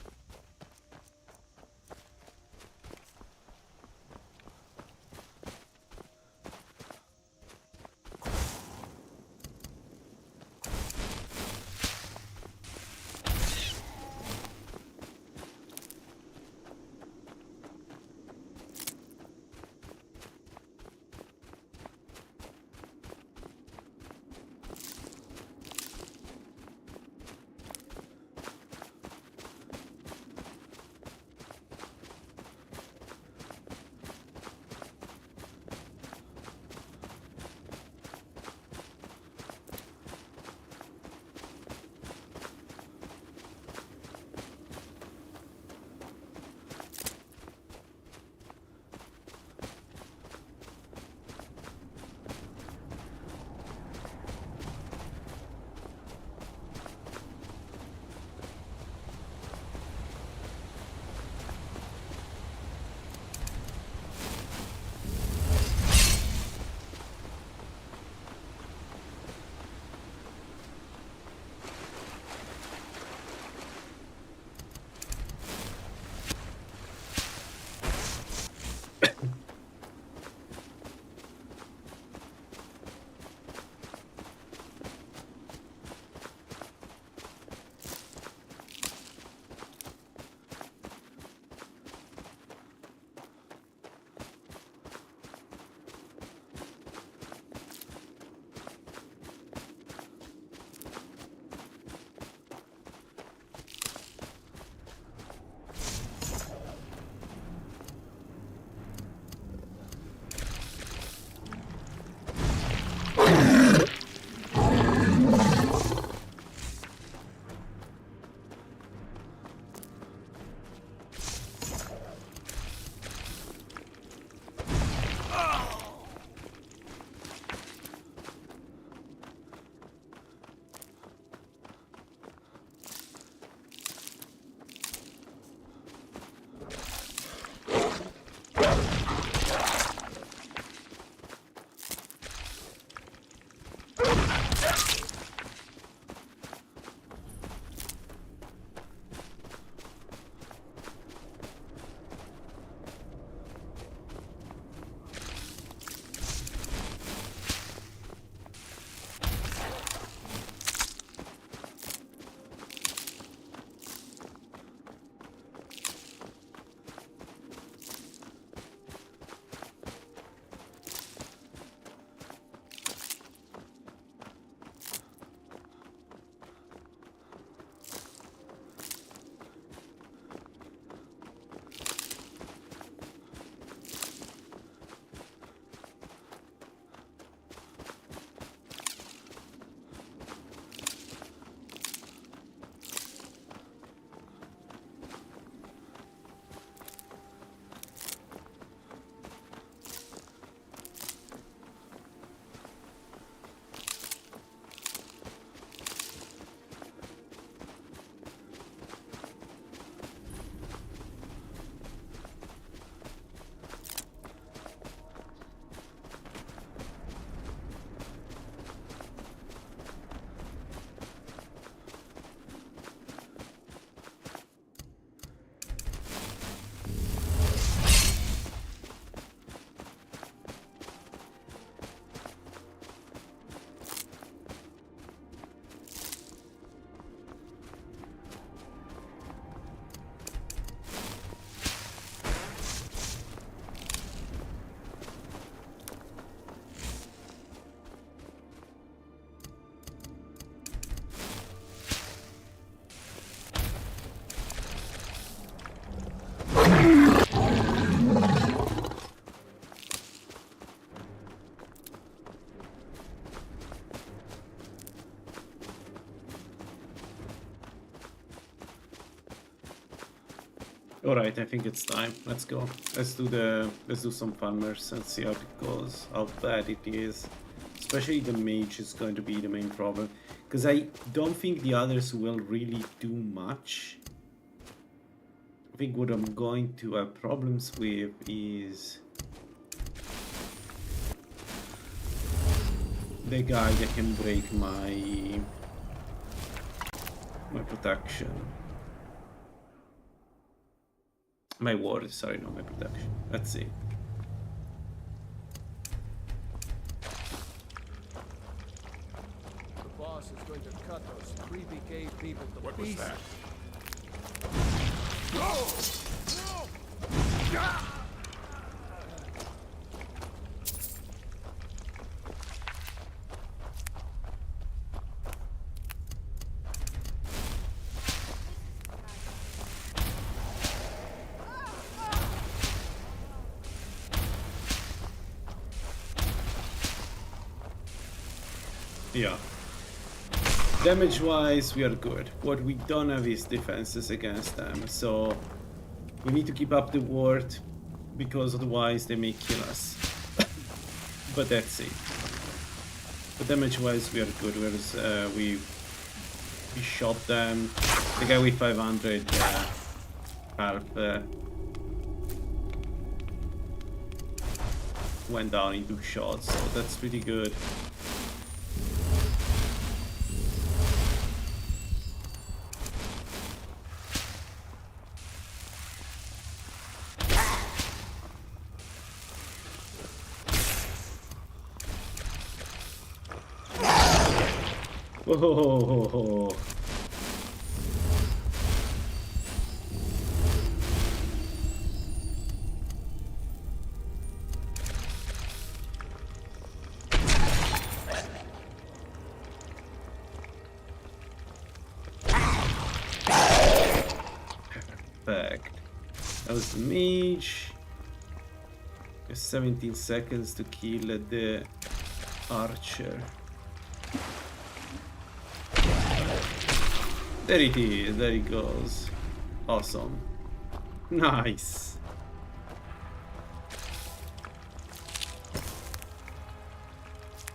Alright, I think it's time. Let's go. Let's do some farmers and see how it goes, how bad it is. Especially the mage is going to be the main problem. Because I don't think the others will really do much. I think what I'm going to have problems with is the guy that can break my protection. My ward, sorry, not my protection. Let's see. The boss is going to cut those creepy cave people to What was pieces. that? Yeah. Damage wise, we are good. What we don't have is defenses against them, so we need to keep up the ward because otherwise they may kill us. But that's it. But damage wise, we are good. Whereas we shot them. The guy with 500 health went down in 2 shots, so that's pretty good. Oh, perfect. That was the mage. Just 17 seconds to kill the archer. There it is, there it goes. Awesome. Nice.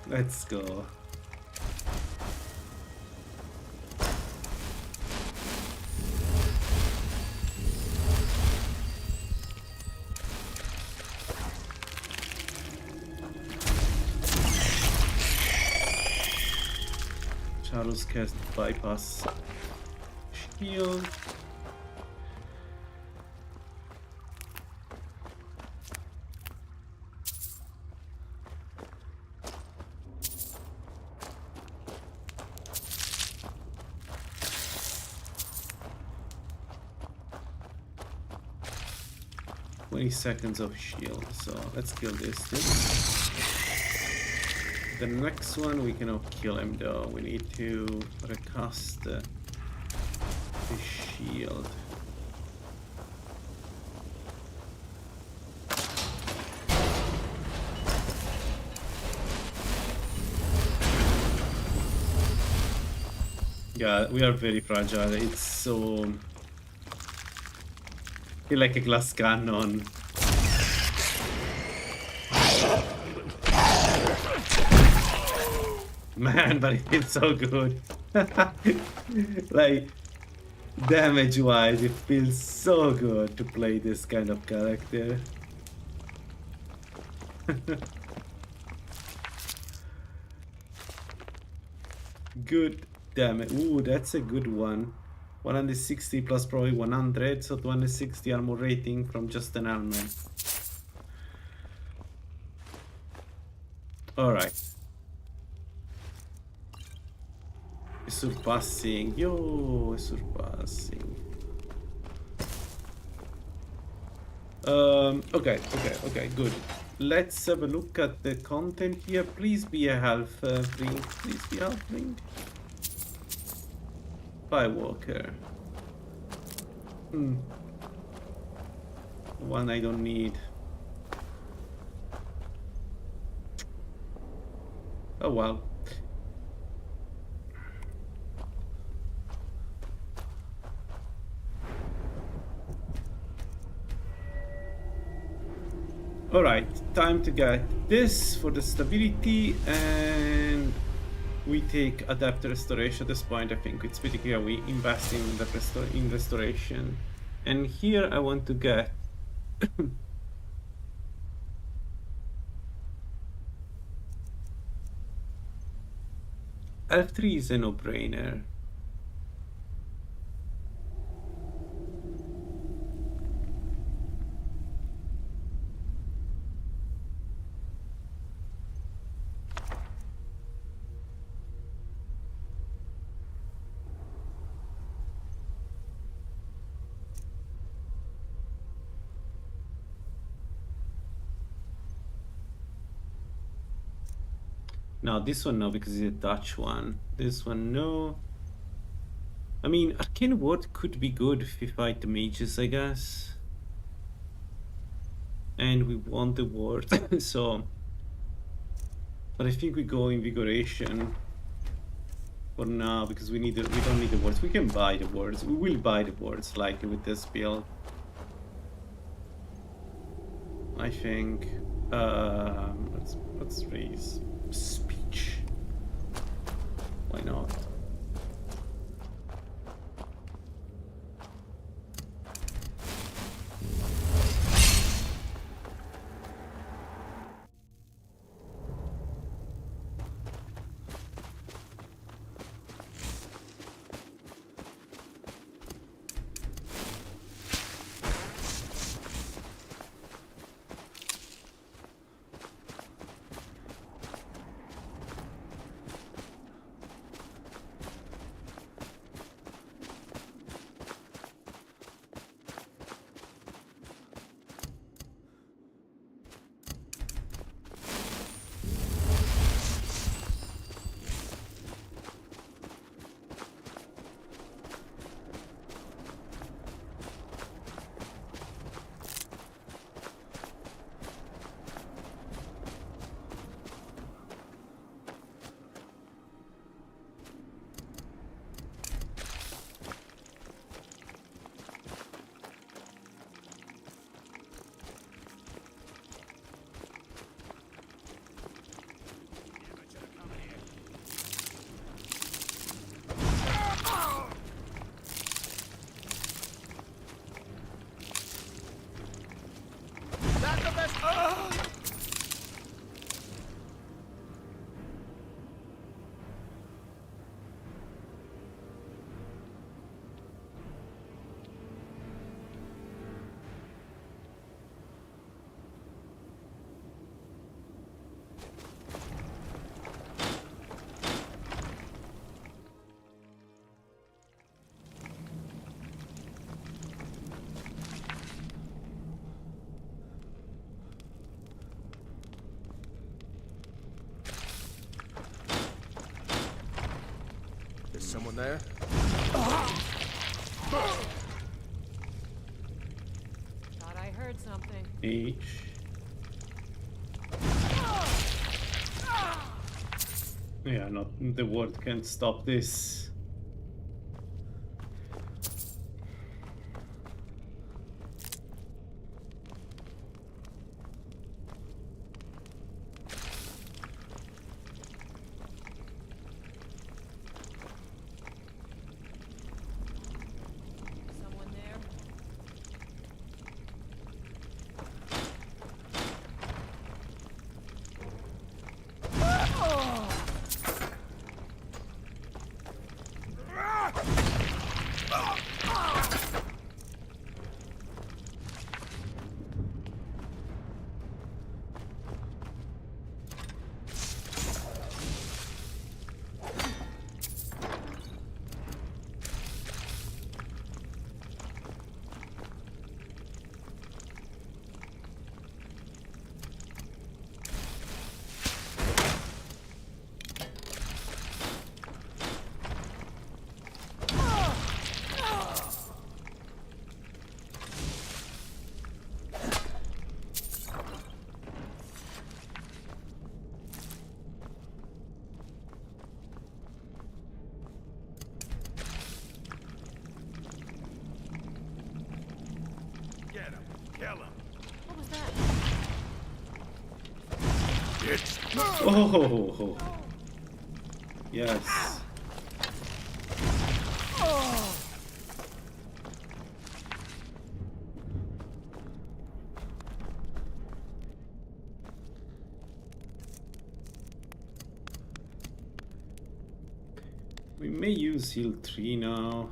Let's go. Charles cast bypass shield. Seconds of shield, so let's kill this thing. The next one we cannot kill him though. We need to recast the shield. Yeah, we are very fragile. It's so like a glass cannon. Man, but it feels so good. Like, damage wise, it feels so good to play this kind of character. Good damage. Ooh, that's a good one. 160 plus probably 100, so 260 armor rating from just an helmet. Alright. Surpassing. Yo, surpassing. Okay, good. Let's have a look at the content here. Please be a health drink. Please be a health drink. Firewalker. One I don't need. Oh well. Alright, time to get this for the stability, and we take Adept Restoration at this point. I think it's pretty clear we invest in the restoration. And here I want to get F3 is a no-brainer. No, this one no, because it's a Dutch one. This one no. I mean, Arcane Ward could be good if we fight the mages, I guess. And we want the ward, so... But I think we go Invigoration for now, because we don't need the wards. We can buy the wards. We will buy the wards, like with this build. I think... let's raise speech. Why not? Someone there? Thought I heard something. Mage. Yeah, not the ward can't stop this. Kill him. What was that? It's... Oh! Yes. We may use heal 3 now,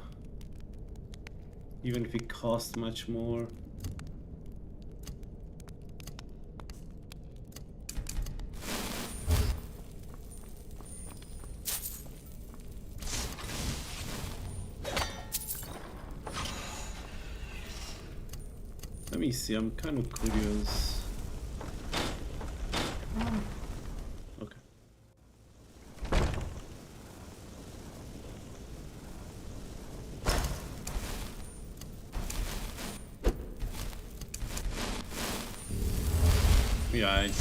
even if it costs much more. Let me see, I'm kind of curious. Okay. Yeah, it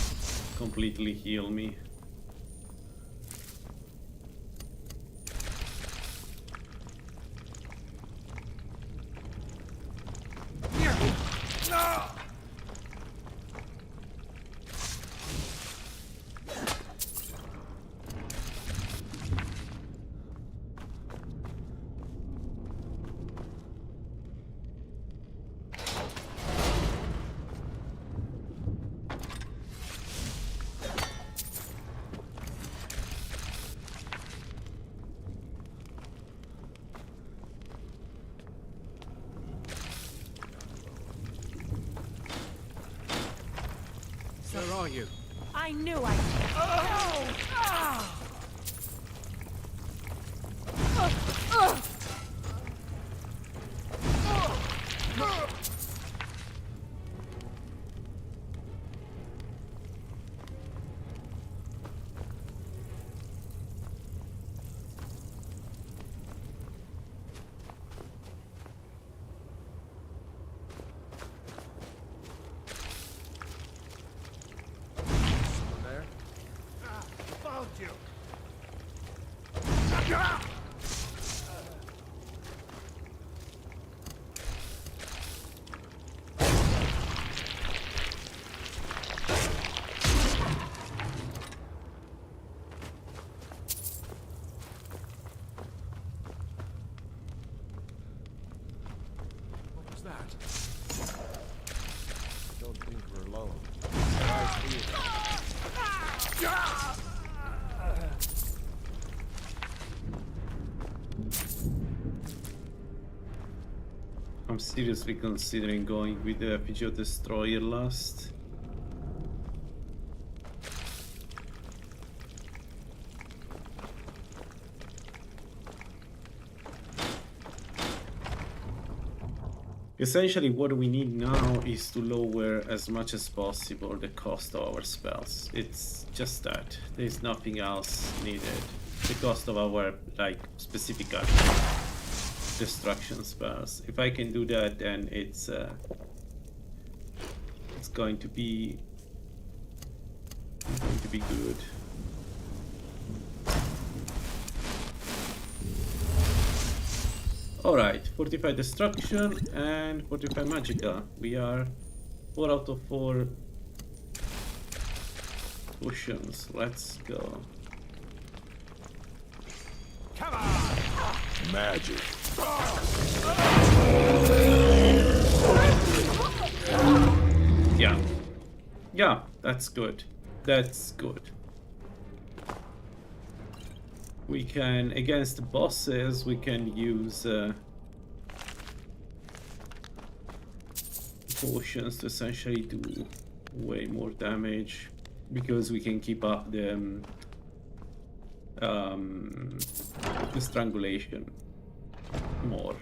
completely healed me. Where are you? I knew I... Oh! Ah! Found you. What was that? Don't think we're alone. I see it. I'm seriously considering going with the FGO Destroyer last. Essentially what we need now is to lower as much as possible the cost of our spells. It's just that. There's nothing else needed. The cost of our like specific destruction spells. If I can do that, then it's going to be good. Alright, Fortify Destruction and Fortify Magica. We are 4 out of 4 potions. Let's go. Come on! Magic. Yeah. Yeah, that's good. That's good. We can, against the bosses, we can use potions to essentially do way more damage because we can keep up the strangulation more.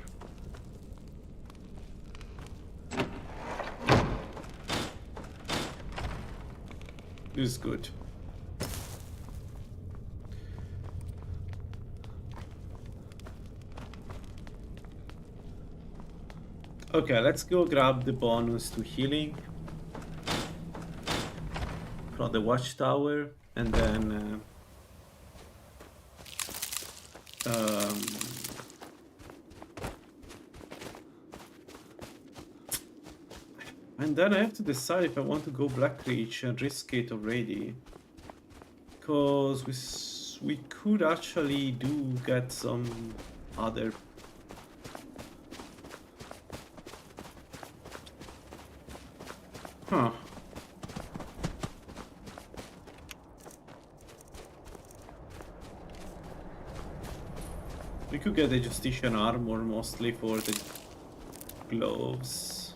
This is good. Okay, let's go grab the bonus to healing from the watchtower, and then I have to decide if I want to go Black Reach and risk it already, because we could actually get some other. Huh. We could get the Justician armor mostly for the gloves.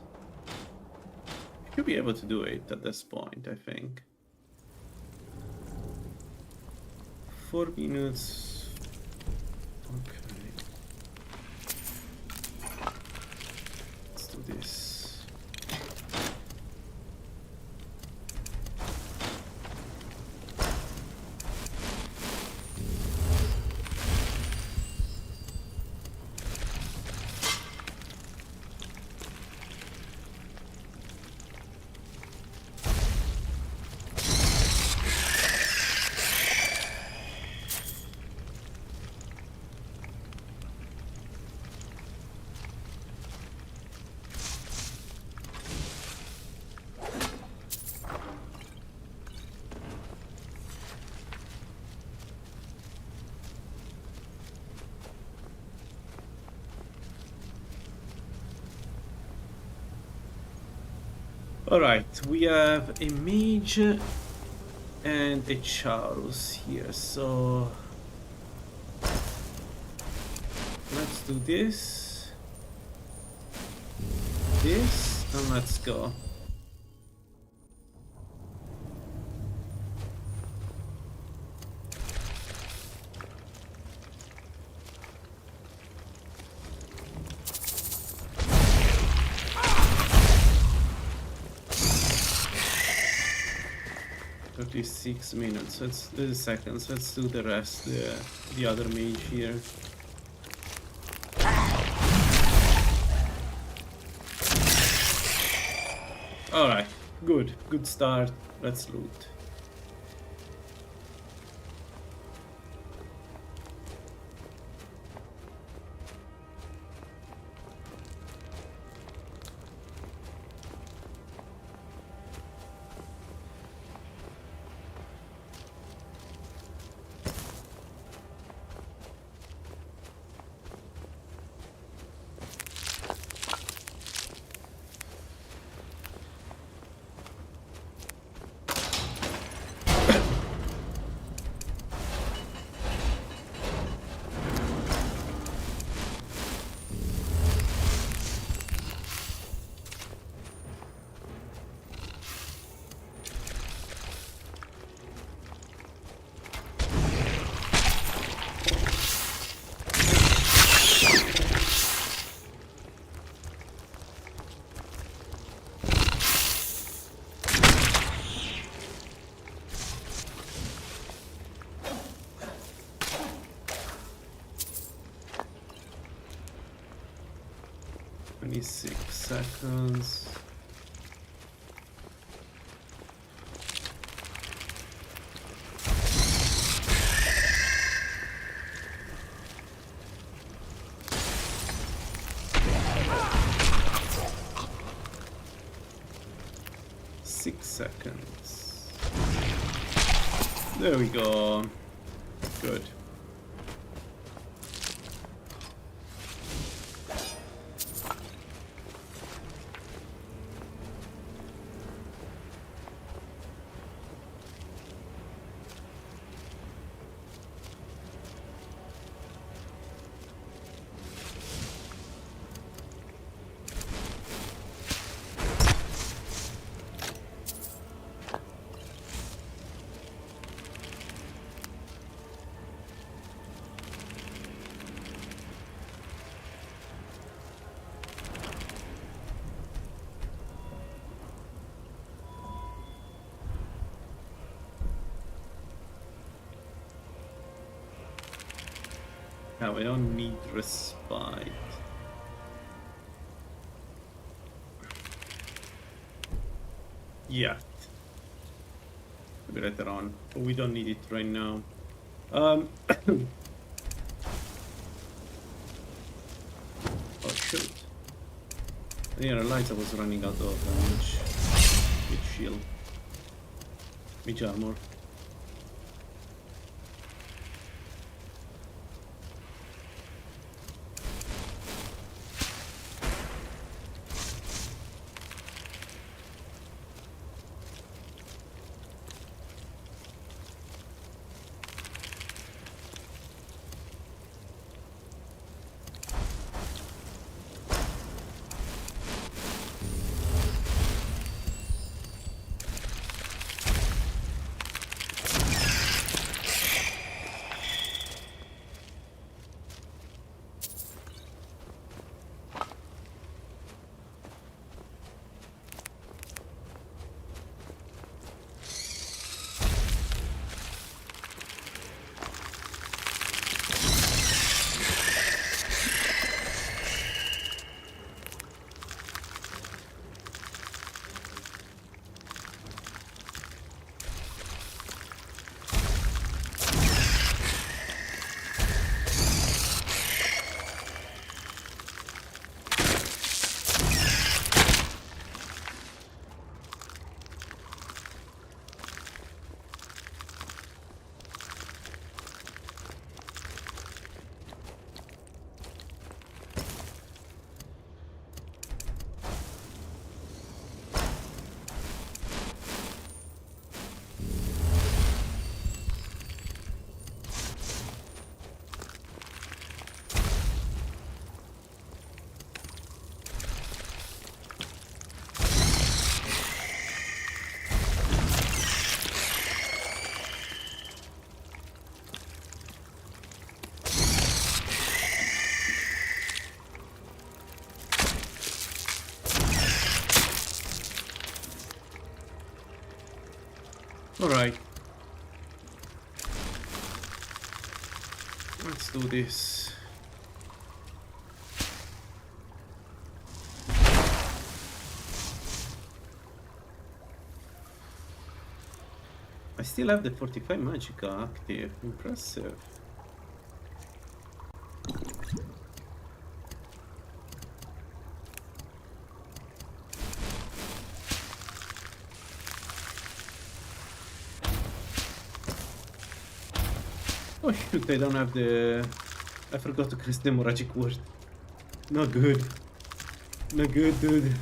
We could be able to do it at this point, I think. 4 minutes. Okay. Let's do this. Alright, we have a Mage and a Charus here, so let's do this, and let's go. Six minutes. Let's do seconds. Let's do the rest. The other mage here. All right. Good. Good start. Let's loot. Seconds. Seconds. There we go. Good. Now I don't need respite. Yet. Maybe later on, but we don't need it right now. Oh shoot. I didn't realize I was running out of mage shield. Mage armor. Alright. Let's do this. I still have the 45 Magicka active. Impressive. Oh shoot, I don't have the... I forgot to cast the Moragic Word. Not good. Not good, dude.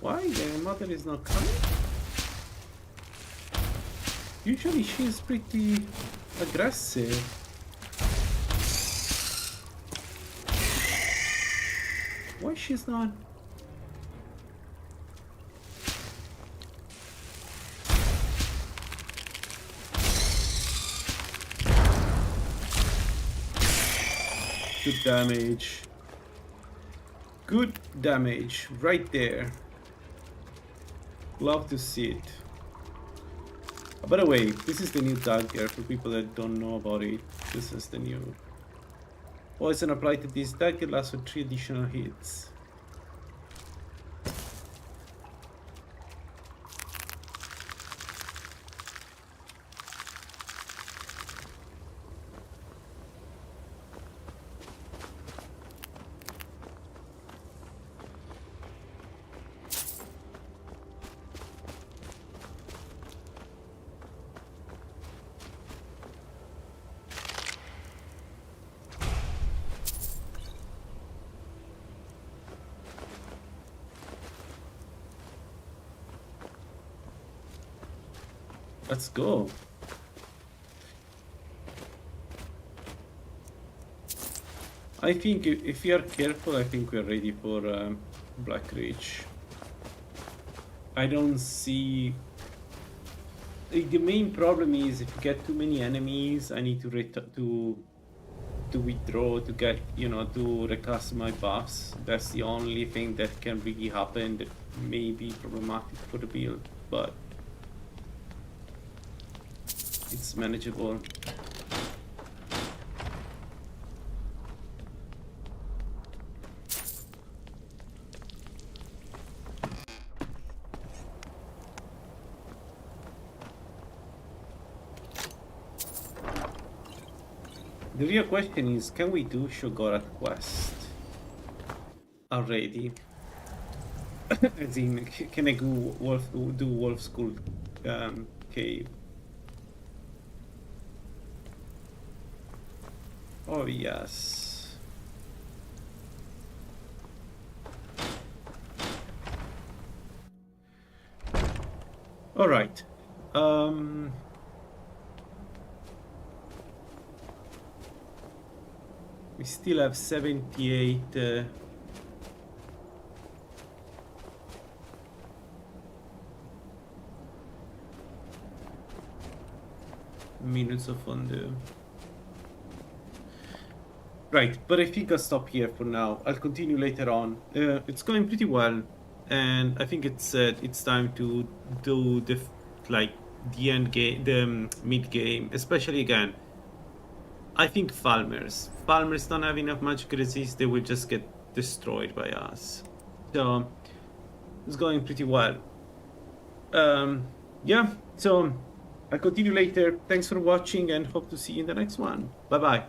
Why? The mother is not coming? Usually she is pretty aggressive. Why she's not? Good damage. Good damage right there. Love to see it. By the way, this is the new dagger for people that don't know about it. This is the new poison applied to this dagger lasts for 3 additional hits. Let's go. I think if we are careful, I think we're ready for Black Ridge. I don't see... The main problem is if you get too many enemies, I need to withdraw to get, you know, to recast my buffs. That's the only thing that can really happen that may be problematic for the build, but it's manageable. The real question is, can we do Sheogorath quest already? As in, can I do Wolf Skull Cave? Oh yes. All right. We still have 78 minutes of undo. Right, but I think I'll stop here for now. I'll continue later on. It's going pretty well, and I think it's time to do the end game, the mid game, especially again. I think Falmers don't have enough magic resist. They will just get destroyed by us. So it's going pretty well. Yeah. So I'll continue later. Thanks for watching, and hope to see you in the next one. Bye bye.